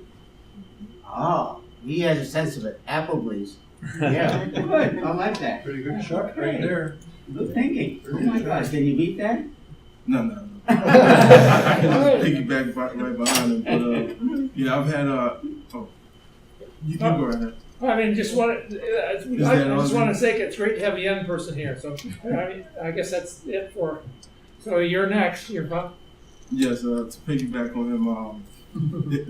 Oh, he has a sense of it. Apple, please. Yeah, good. I like that. Pretty good shot right there. Good thinking. Oh my gosh, can you beat that? No. I can just piggyback right behind him. But yeah, I've had you can go right ahead. I mean, I just want to say it's great to have a young person here. So I guess that's it for. So you're next. You're up. Yes, to piggyback on him,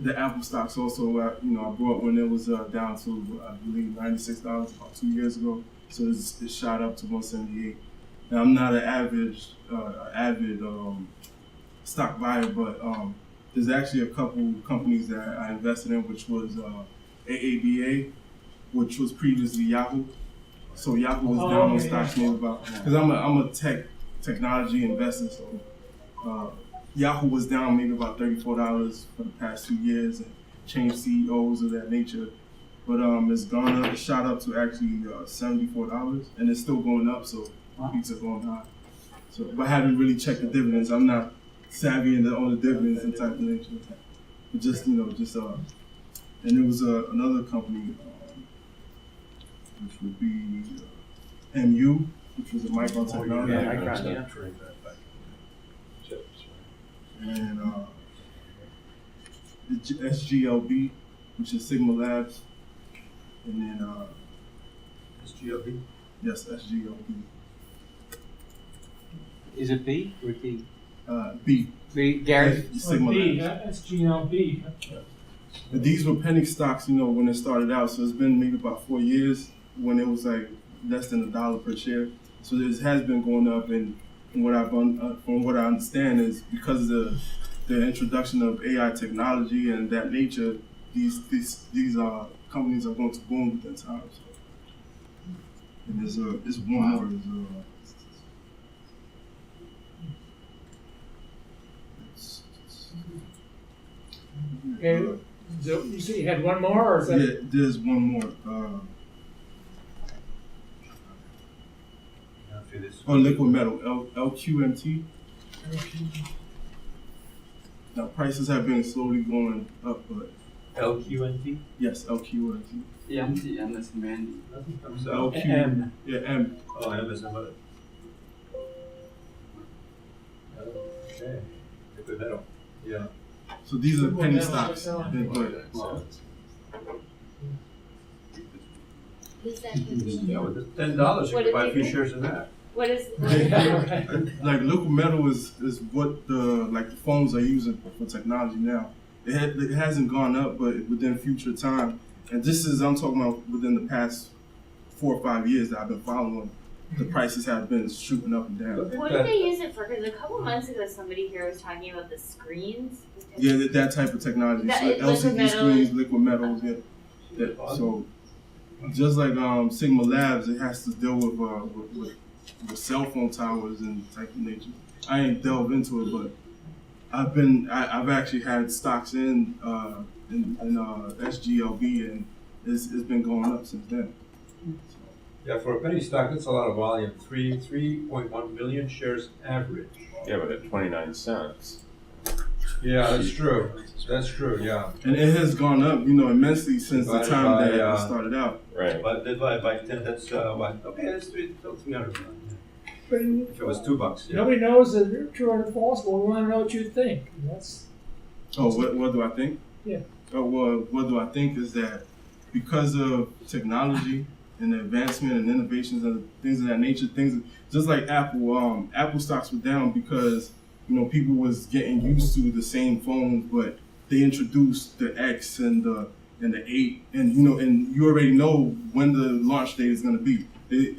the Apple stocks also. I bought when it was down to I believe $96 about 2 years ago. So it shot up to 178. Now I'm not an avid stock buyer, but there's actually a couple companies that I invested in, which was AABA, which was previously Yahoo. So Yahoo was down on stocks maybe about, because I'm a technology investor, so Yahoo was down maybe about $34 for the past 2 years and changed CEOs of that nature. But it's gone up, it shot up to actually $74 and it's still going up, so peaks are going high. So, but I haven't really checked the dividends. I'm not savvy on the dividends and type of nature. But just, and there was another company, which would be MU, which was a microtechnology. And the SGLB, which is Sigma Labs, and then SGLB? Yes, SGLB. Is it B or D? B. B, Gary? Sigma B, Labs. SGLB. These were penny stocks, when it started out. So it's been maybe about 4 years when it was like less than $1 per share. So it has been going up, and from what I understand is because of the introduction of AI technology and that nature, these companies are going to boom within time. So. And there's one more. Okay. So you said you had one more, or is that? Yeah, there's one more. Liquid metal, LQMT. Now prices have been slowly going up, but LQNT? Yes, LQMT. M is Mandy. LQ. M. Yeah, M. Oh, M is in what? Okay. Liquid metal. Yeah. So these are penny stocks. Who's that? Yeah, with $10, you What can buy a did few they- shares in that. What is? Like liquid metal is what the phones are using for technology now. It hasn't gone up, but within future time, and I'm talking about within the past 4 or 5 years that I've been following. the prices have been shooting up and down. What do they use it for? Because a couple months ago, somebody here was talking about the screens. Yeah, that type of technology. That- So liquid LCD metal. screens, liquid metals. Yeah. So just like Sigma Labs, it has to deal with cell phone towers and type of nature. I ain't delved into it, but I've actually had stocks in SGLB, and it's been going up since then. Yeah, for a penny stock, that's a lot of volume. 3.1 million shares average. Yeah, but at 29 cents. Yeah, that's true. That's true. Yeah. And it has gone up, immensely since the time that it started out. Right. But divided by 10, that's what? Okay, that's 300 million. If it was $2, yeah. Nobody knows that they're true or false, but we want to know what you think. And that's Oh, what do I think? Yeah. Oh, well, what do I think is that because of technology and the advancement and innovations and things of that nature, things just like Apple, Apple stocks were down because people was getting used to the same phones, but they introduced the X and the 8, and and you already know when the launch date is going to be.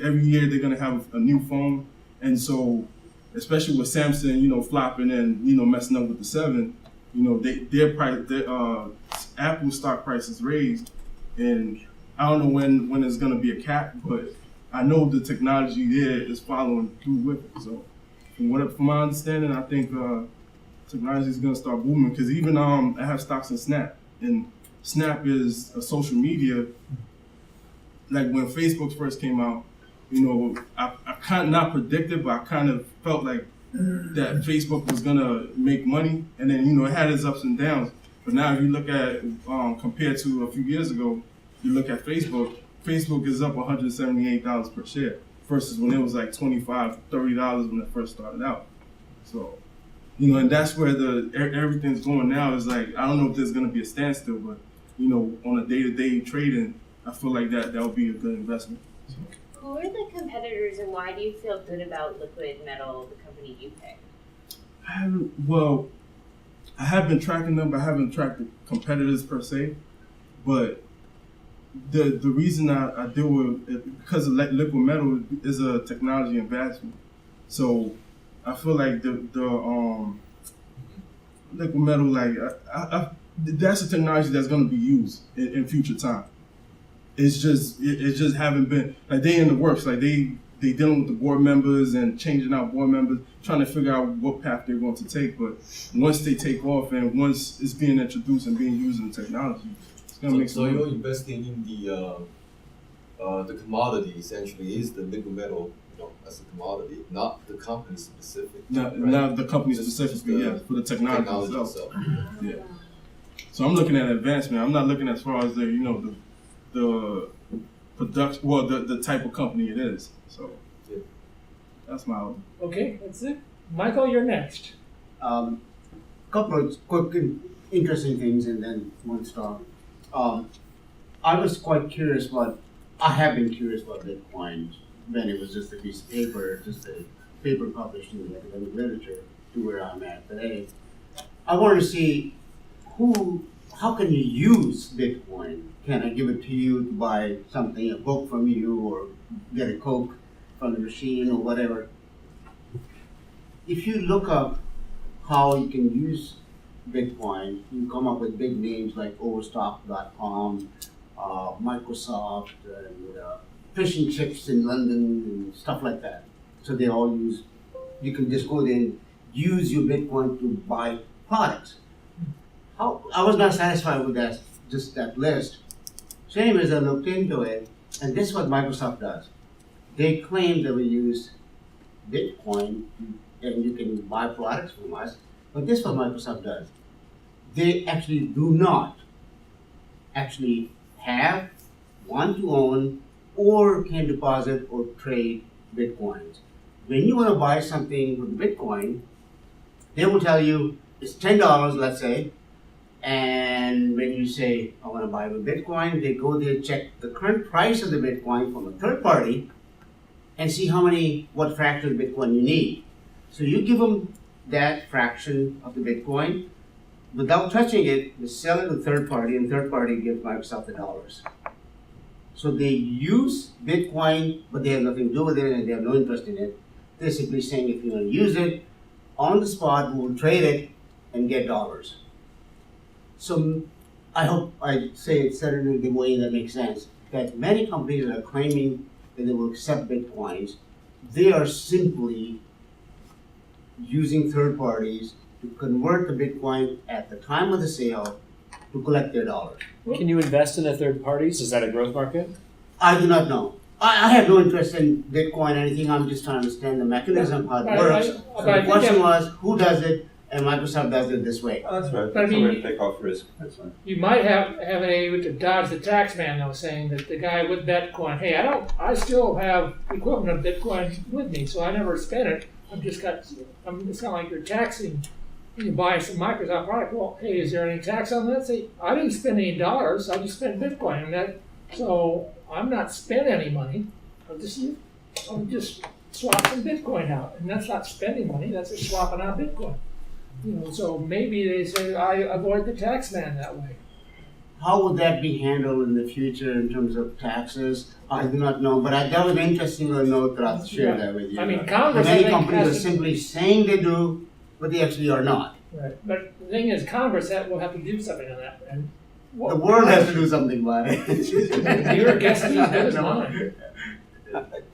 Every year they're going to have a new phone, and so especially with Samsung, flopping and messing up with the 7, their Apple stock price is raised, and I don't know when it's going to be a cap, but I know the technology there is following through with it. So from my understanding, I think technology is going to start booming, because even I have stocks in Snap, and Snap is a social media. Like when Facebook first came out, I kind of not predicted, but I kind of felt like that Facebook was gonna make money, and then it had its ups and downs. But now if you look at compared to a few years ago, you look at Facebook is up $178 per share versus when it was like $25, $30 when it first started out. So, and that's where everything's going now. Is like, I don't know if there's gonna be a standstill, but on a day-to-day trading, I feel like that would be a good investment. So. Who are the competitors, and why do you feel good about Liquid Metal, the company you picked? I have been tracking them, but I haven't tracked the competitors per se. But the reason I deal with it, because of Liquid Metal is a technology advancement. So I feel like the Liquid Metal, like that's a technology that's going to be used in future time. It's just haven't been, like, they in the works, like they dealing with the board members and changing out board members, trying to figure out what path they're going to take. But once they take off and once it's being introduced and being used in technology, it's going to make So you're investing in the commodity, essentially, is the liquid metal, as a commodity, not the company specific. Not the company specifically, yeah, for the technology itself. Yeah. So I'm looking at advancement. I'm not looking as far as the production, well, the type of company it is. So that's my own. okay. That's it. Michael, you're next. Couple of quick interesting things, and then one star. I was quite curious I have been curious about Bitcoin when it was just a piece of paper, just a paper published in the academic literature, to where I'm at today. I wanted to see how can you use Bitcoin? Can I give it to you to buy something, a book from you, or get a Coke from the machine, or whatever? If you look up how you can use Bitcoin, you come up with big names like Overstock.com, Microsoft, and fish and chips in London, and stuff like that. So they all you can just go there and use your Bitcoin to buy products. I was not satisfied with just that list. So anyways, I looked into it, and this is what Microsoft does. They claim that we use Bitcoin and you can buy products from us, but this is what Microsoft does. They actually do not actually have, want to own, or can deposit or trade Bitcoins. When you want to buy something with Bitcoin, they will tell you it's $10, let's say, and when you say, I want to buy with Bitcoin, they go there, check the current price of the Bitcoin from a third party, and see what fraction of Bitcoin you need. So you give them that fraction of the Bitcoin, without touching it, you sell it to third party, and third party gives Microsoft the dollars. So they use Bitcoin, but they have nothing to do with it and they have no interest in it. They're simply saying if you want to use it, on the spot, we'll trade it and get dollars. So I hope I said it in the way that makes sense, that many companies that are claiming that they will accept Bitcoins, they are simply using third parties to convert the Bitcoin at the time of the sale to collect their dollars. Can you invest in the third parties? Is that a growth market? I do not know. I have no interest in Bitcoin or anything. I'm just trying to understand the mechanism, how it works. So the question was, who does it? And Microsoft does it this way. Oh, that's right. But I That's a mean, way to take off risk. That's fine. You might have been able to dodge the tax man though, saying that the guy with Bitcoin, hey, I still have equivalent of Bitcoin with me, so I never spent it. It's kind of like you're taxing. You buy some Microsoft product. Well, hey, is there any tax on that? Say, I didn't spend any dollars. I just spent Bitcoin, so I'm not spending any money. I'll just swap some Bitcoin out, and that's not spending money. That's just swapping out Bitcoin. So maybe they say I avoid the tax man that way. How would that be handled in the future in terms of taxes? I do not know, but that was interesting to note that I'll share that with you. I mean, Congress. Many companies are simply saying they do, but they actually are not. Right, but the thing is, Congress will have to do something on that. And the world has to do something about it. Your guess is as good as mine.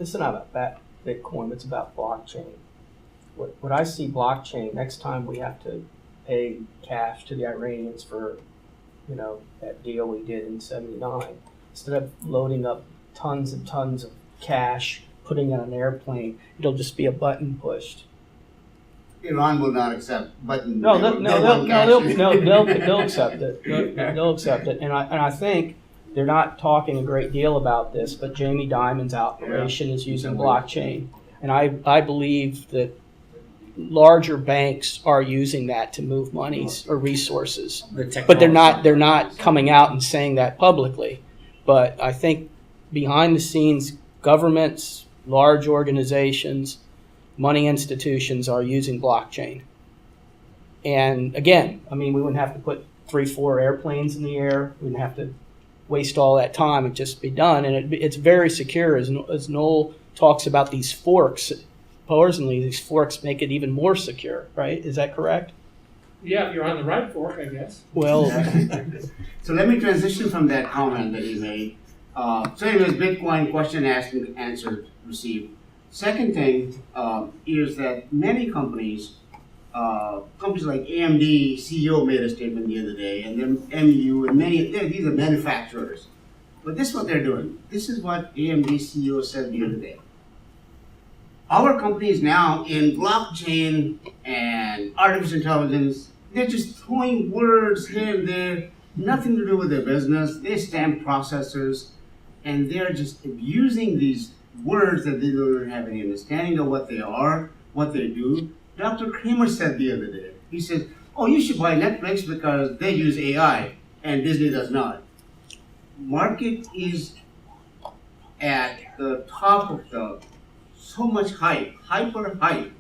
It's not about Bitcoin, it's about blockchain. What I see blockchain, next time we have to pay cash to the Iranians for, that deal we did in '79, instead of loading up tons and tons of cash, putting it on an airplane, it'll just be a button pushed. Iran will not accept button. They'll accept it. They'll accept it, and I think they're not talking a great deal about this, but Jamie Dimon's operation is using blockchain, and I believe that larger banks are using that to move monies or resources, but they're not coming out and saying that publicly. But I think behind the scenes, governments, large organizations, money institutions are using blockchain. And again, we wouldn't have to put 3-4 airplanes in the air. We wouldn't have to waste all that time and just be done. And it's very secure, as Noel talks about these forks. Supposedly, these forks make it even more secure, right? Is that correct? Yeah, you're on the right fork, I guess. Well, so let me transition from that comment that he made. So anyways, Bitcoin question asked and answered received. Second thing is that many companies like AMD CEO made a statement the other day, and then MU and these are manufacturers. But this is what they're doing. This is what AMD CEO said the other day. Our companies now in blockchain and artificial intelligence, they're just throwing words here and there, nothing to do with their business. They're stamp processors, and they're just abusing these words that they don't have any understanding of what they are, what they do. Dr. Kramer said the other day, he said, oh, you should buy Netflix because they use AI and Disney does not. Market is at the top of so much hyper hype,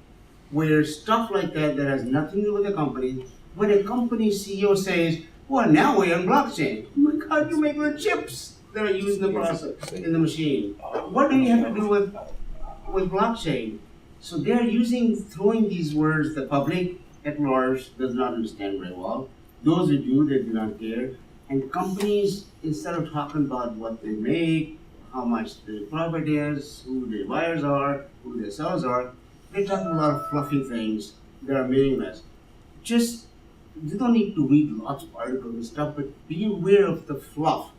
where stuff like that has nothing to do with the company. When a company CEO says, well, now we're on blockchain. Oh my God, you make the chips that are used in the process, in the machine. What do you have to do with blockchain? So they're throwing these words the public at large does not understand very well. Those who do, they do not care. And companies, instead of talking about what they make, how much the profit is, who the buyers are, who the sellers are, they're talking a lot of fluffy things that are meaningless. You don't need to read lots of articles and stuff, but be aware of the fluff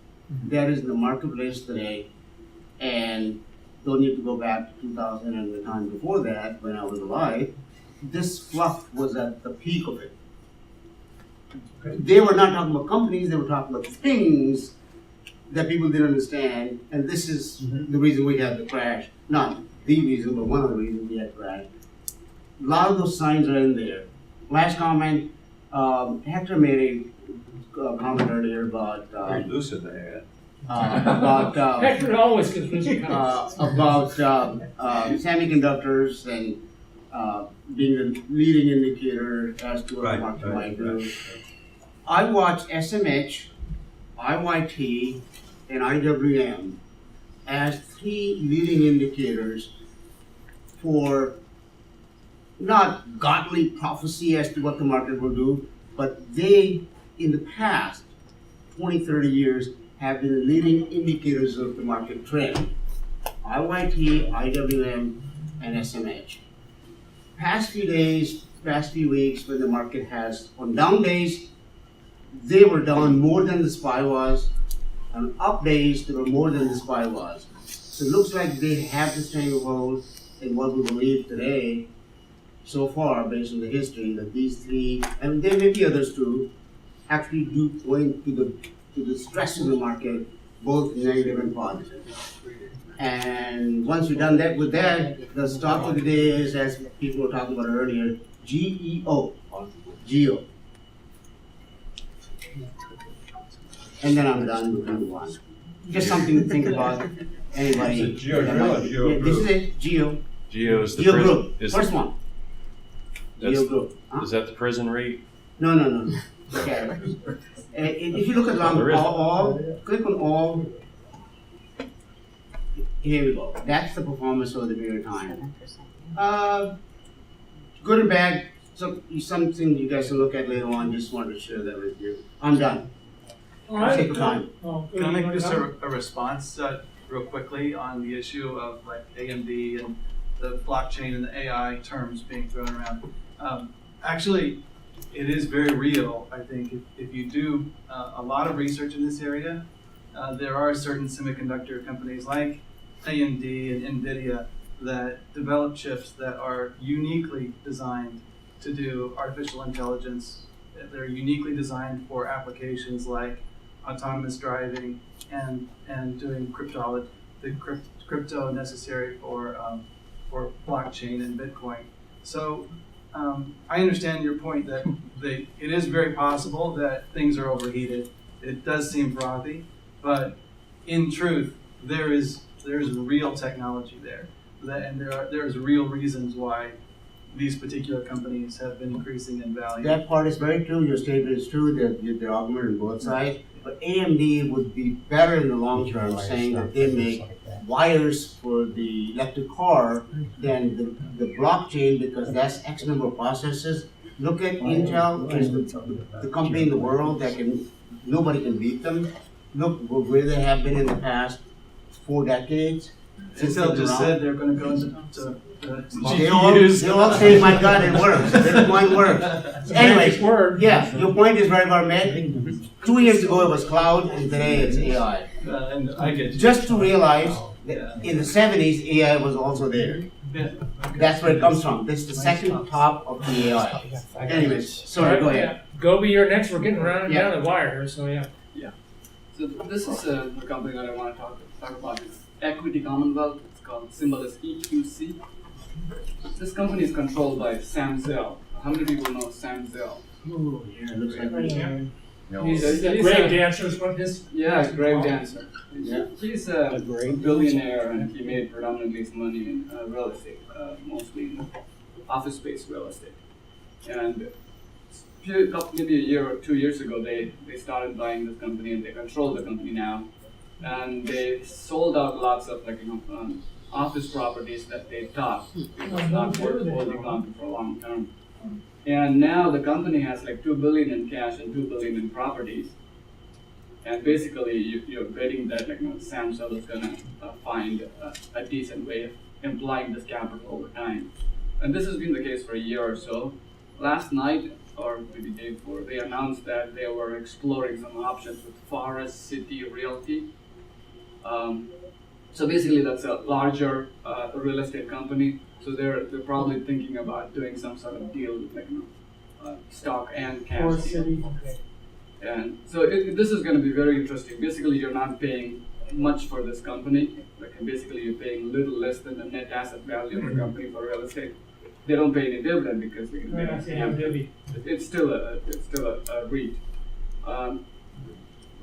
that is in the marketplace today, and don't need to go back to 2000 and the time before that when I was alive. This fluff was at the peak of it. They were not talking about companies, they were talking about things that people didn't understand, and this is the reason we had the crash. Not the reason, but one of the reasons we had the crash. A lot of those signs are in there. Last comment, Hector made a comment earlier about very lucid there. Hector always gives lucid comments. About semiconductors and being the leading indicator as to what the market might do. I watch SMH, IYT, and IWM as three leading indicators for not godly prophecy as to what the market will do, but they, in the past 20, 30 years, have been the leading indicators of the market trend. IYT, IWM, and SMH. Past few days, past few weeks, when the market has, on down days, they were down more than the SPY was. On up days, they were more than the SPY was. So it looks like they have the stranglehold in what we believe today, so far, based on the history, that these three, and there may be others too, actually do going to the stress of the market, both negative and positive. And once you've done that with that, the stock of the day is, as people were talking about earlier, GEO. GEO. And then I'm done with move on. Just something to think about. Anybody? Is it Geo Drill or Geo This is it. Geo. Geo is the Geo prison. Group. First one. Geo Group. Is that the prison REIT? No. Okay. If you look at all, click on all. Here we go. That's the performance over the period of time. Good and bad. So something you guys will look at later on. Just wanted to share that with you. I'm done. All right. Take your time. Can I make just a response real quickly on the issue of like AMD and the blockchain and the AI terms being thrown around? Actually, it is very real. I think if you do a lot of research in this area, there are certain semiconductor companies like AMD and NVIDIA that develop chips that are uniquely designed to do artificial intelligence. They're uniquely designed for applications like autonomous driving and doing the crypto necessary for blockchain and Bitcoin. So I understand your point that it is very possible that things are overheated. It does seem frothy, but in truth, there is real technology there, and there's real reasons why these particular companies have been increasing in value. That part is very true. Your statement is true that the argument on both sides. But AMD would be better in the long term, saying that they make wires for the electric car than the blockchain, because that's X number of processes. Look at Intel, is the company in the world that nobody can beat them. Look where they have been in the past 4 decades. Intel just said they're going to go into They all say, my God, it works. Bitcoin works. Anyways, yeah, your point is very well made. 2 years ago it was cloud, and today it's AI. And I get you. Just to realize that in the 70s, AI was also there. That's where it comes from. This is the second top of the AI. Anyways, sorry, go ahead. Go be your next. We're getting around down the wire here, so yeah. Yeah. So this is the company that I want to talk about. It's Equity Commonwealth. It's called, symbol is EQC. This company is controlled by Sam Zell. How many people know Sam Zell? Oh, yeah, looks like He's a grave dancer, is what his. Yeah, he's a grave dancer. Yeah. He's a billionaire, and he made predominantly his money in real estate, mostly in office-based real estate. And maybe a year or 2 years ago, they started buying this company, and they control the company now. And they sold out lots of office properties that they thought was not worth holding on to for a long term. And now the company has like $2 billion in cash and $2 billion in properties. And basically, you're betting that Sam Zell is gonna find a decent way of employing this capital over time. And this has been the case for a year or so. Last night, or maybe day before, they announced that they were exploring some options with Forest City Realty. So basically, that's a larger real estate company. So they're probably thinking about doing some sort of deal with stock and cash deal. And so this is going to be very interesting. Basically, you're not paying much for this company. Basically, you're paying little less than the net asset value of the company for real estate. They don't pay any dividend because it's still a REIT.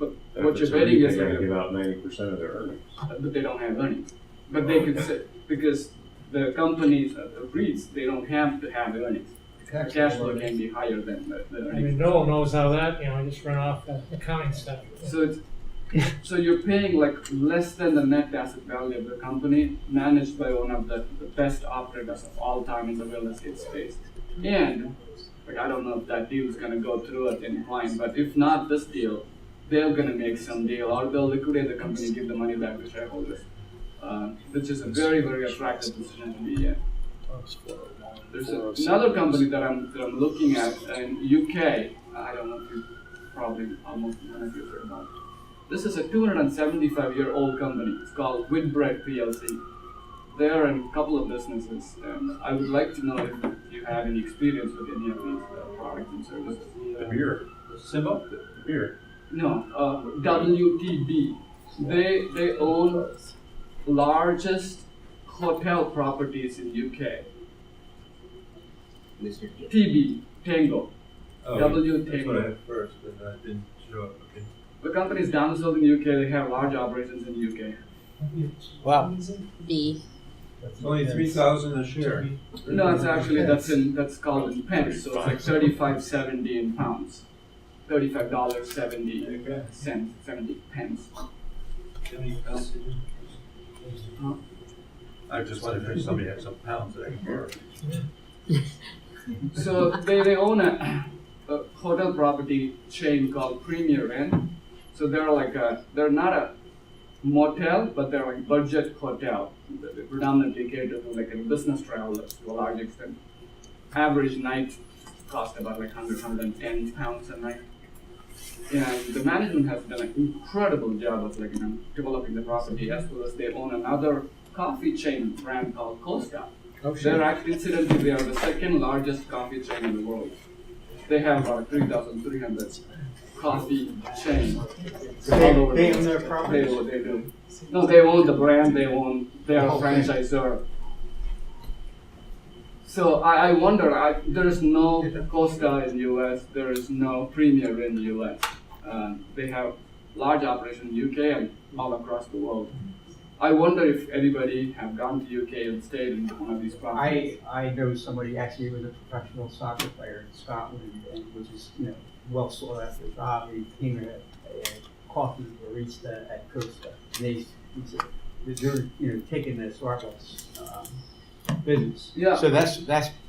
But what you're betting is they're going to give out 90% of their earnings. But they don't have earnings. But they could say, because the companies, the REITs, they don't have to have earnings. The cash flow can be higher than the earnings. I mean, no one knows how that, I just run off the accounting stuff. So So you're paying like less than the net asset value of the company, managed by one of the best operators of all time in the real estate space. And like I don't know if that deal is gonna go through at any point, but if not this deal, they're gonna make some deal, or they'll liquidate the company and give the money back to shareholders, which is a very, very attractive position to be in. There's another company that I'm looking at in UK. I don't know if you probably almost none of you heard about it. This is a 275-year-old company. It's called Whitbread PLC. They're in a couple of businesses, and I would like to know if you have any experience with any of these products and services. The beer. Symbol? The beer. No, WTB. They own largest hotel properties in UK. TB, Tango. W That's Tango. what I had first, but I didn't show up. Okay. The company is domiciled in UK. They have large operations in UK. Wow. B. It's only 3,000 a share. No, it's actually that's called in pence, so it's like $35.70 in pounds. $35.70 70 pence. I just wondered if somebody had some pounds that I can borrow. So they own a hotel property chain called Premier Inn. So they're not a motel, but they're like budget hotel. They predominantly cater to like a business travelers to a large extent. Average night cost about like 110 pounds a night. And the management has done an incredible job of like developing the property, as well as they own another coffee chain brand called Costa. They're actually, incidentally, they are the second largest coffee chain in the world. They have about 3,300 coffee chains all over They the own their world. properties? They do. No, they own the brand. They are a franchisor. So I wonder. There is no Costa in the U.S. There is no Premier in the U.S. They have large operations in UK and all across the world. I wonder if anybody have gone to UK and stayed in one of these properties. I know somebody actually was a professional soccer player in Scotland, and was just well sought after job. He became a coffee barista at Costa. And they're taking the Starbucks business. Yeah. So that's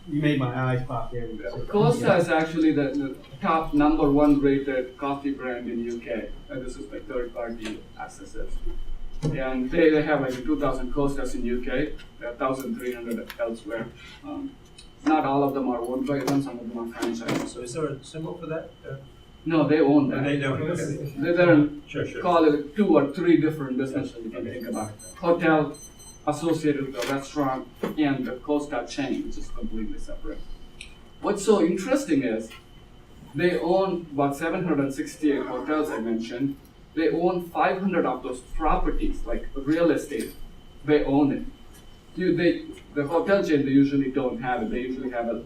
you made my eyes pop there. Costa is actually the top #1 rated coffee brand in UK. And this is like third party accesses. And they have like 2,000 Costas in UK, 1,300 elsewhere. Not all of them are owned by them, some of them are franchises. So is there a symbol for that? No, they own that. They don't. They're Sure. call it 2 or 3 different businesses you can think about. Hotel associated with the restaurant and the Costa chain, which is completely separate. What's so interesting is they own about 768 hotels I mentioned. They own 500 of those properties, like real estate. They own it. The hotel chain, they usually don't have it. They usually have a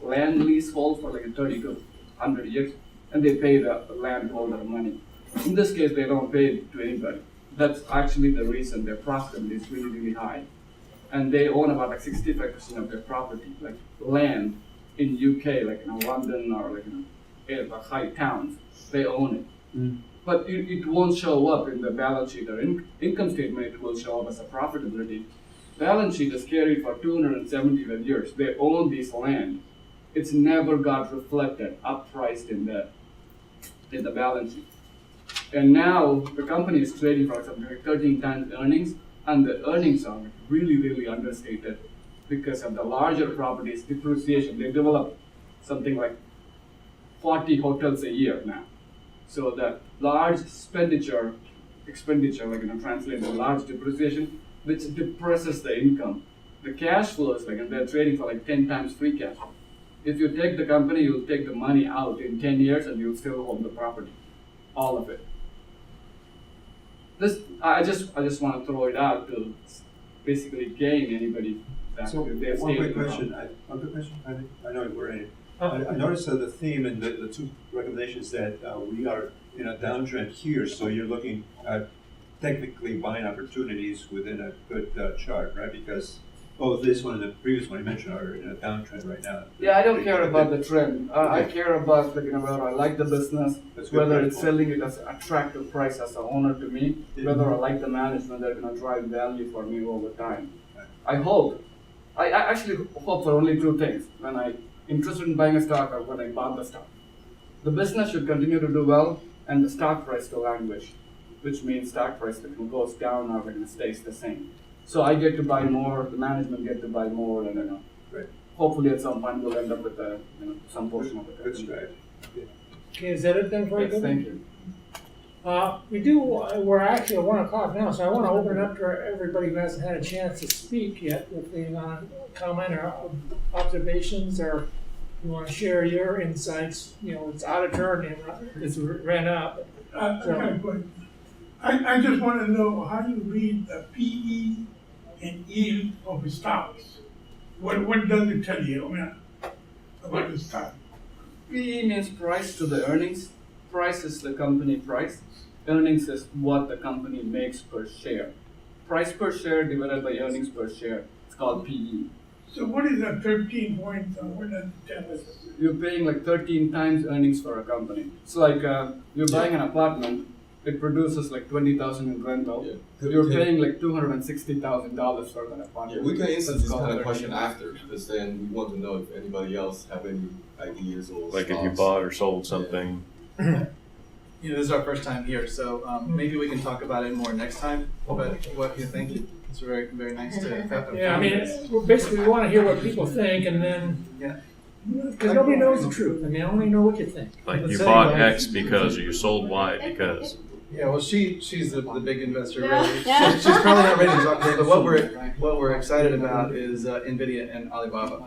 land leasehold for like 30 to 100 years, and they pay the landholder money. In this case, they don't pay it to anybody. That's actually the reason their profitability is really, really high. And they own about like 65% of their property, like land in UK, like in London or like in the high towns. They own it. But it won't show up in the balance sheet or income statement. It will show up as a profitability. Balance sheet is carried for 275 years. They own this land. It's never got reflected, uppriced in the balance sheet. And now the company is trading for something like 13 times earnings, and the earnings are really, really understated because of the larger properties depreciation. They develop something like 40 hotels a year now. So the large expenditure, like translate to large depreciation, which depresses the income. The cash flows, and they're trading for like 10 times free cash flow. If you take the company, you'll take the money out in 10 years and you'll still hold the property, all of it. I just want to throw it out to basically gain anybody back. So if they one stay quick in the question. property. One quick question. I know we're in. I noticed that the theme and the 2 recommendations that we are in a downtrend here, so you're looking at technically buying opportunities within a good chart, right? Because both this one and the previous one you mentioned are in a downtrend right now. Yeah, I don't care about the trend. I care about whether I like the business, whether it's selling it as an attractive price as an owner to me, whether I like the management, they're going to drive value for me over time. I actually hope for only two things when I'm interested in buying a stock or when I bought the stock. The business should continue to do well and the stock price to languish, which means stock price goes down or it stays the same. So I get to buy more, the management get to buy more, and hopefully at some point we'll end up with some portion of it. Good strategy. Okay, is that it then for you? Yes, thank you. We're actually at 1 o'clock now, so I want to open it up to everybody who hasn't had a chance to speak yet. If they want to comment or observations, or you want to share your insights, it's out of turn and it's ran out. I just want to know how you read the PE and yield of the stocks. What does it tell you about the stock? PE means price to the earnings. Price is the company price. Earnings is what the company makes per share. Price per share divided by earnings per share. It's called PE. So what is that 13 points? What does it tell us? You're paying like 13 times earnings for a company. It's like you're buying an apartment. It produces like $20,000 in rental. Yeah. You're paying like $260,000 for that apartment. Yeah, we can answer this kind of question after, because then we want to know if anybody else have any ideas or like thoughts. If you bought or sold something. This is our first time here, so maybe we can talk about it more next time. But what do you think? It's very, very nice to have. Yeah, I mean, basically we want to hear what people think, and then because nobody knows the truth. I mean, I only know what you think. Like you bought X because, or you sold Y because. Yeah, well, she's the big investor. Really. She's probably not ready to talk today. But what we're excited about is Nvidia and Alibaba.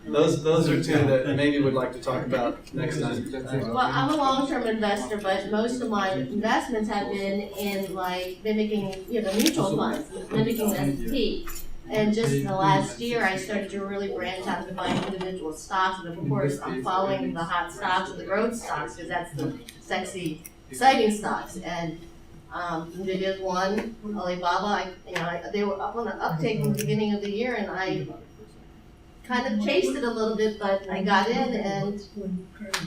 So those are two that maybe would like to talk about next time. Well, I'm a long-term investor, but most of my investments have been in mimicking, mutual funds, mimicking the S&P. And just in the last year, I started to really branch out to buying individual stocks. And of course, I'm following the hot stocks or the growth stocks because that's the sexy, exciting stocks. And Nvidia's one, Alibaba, they were up on the uptake in the beginning of the year, and I kind of chased it a little bit, but I got in, and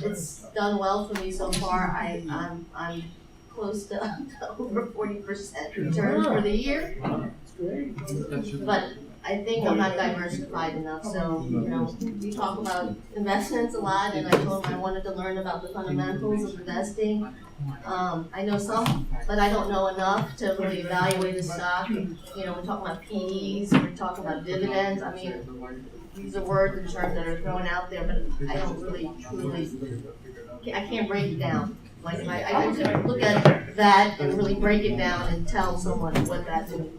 it's done well for me so far. I'm close to over 40% returns for the year. But I think I'm not diversified enough, so, we talk about investments a lot, and I told him I wanted to learn about the fundamentals of investing. I know some, but I don't know enough to really evaluate the stock. We're talking about PEs, we're talking about dividends. I mean, these are words and terms that are thrown out there, but I don't really truly, I can't break it down. Like, I could look at that and really break it down and tell someone what that means.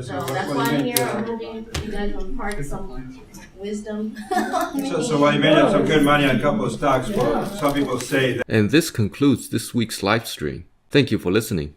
So that's why I'm here. I'm hoping you guys will impart some wisdom. So while you made up some good money on a couple of stocks, some people say that. And this concludes this week's live stream. Thank you for listening.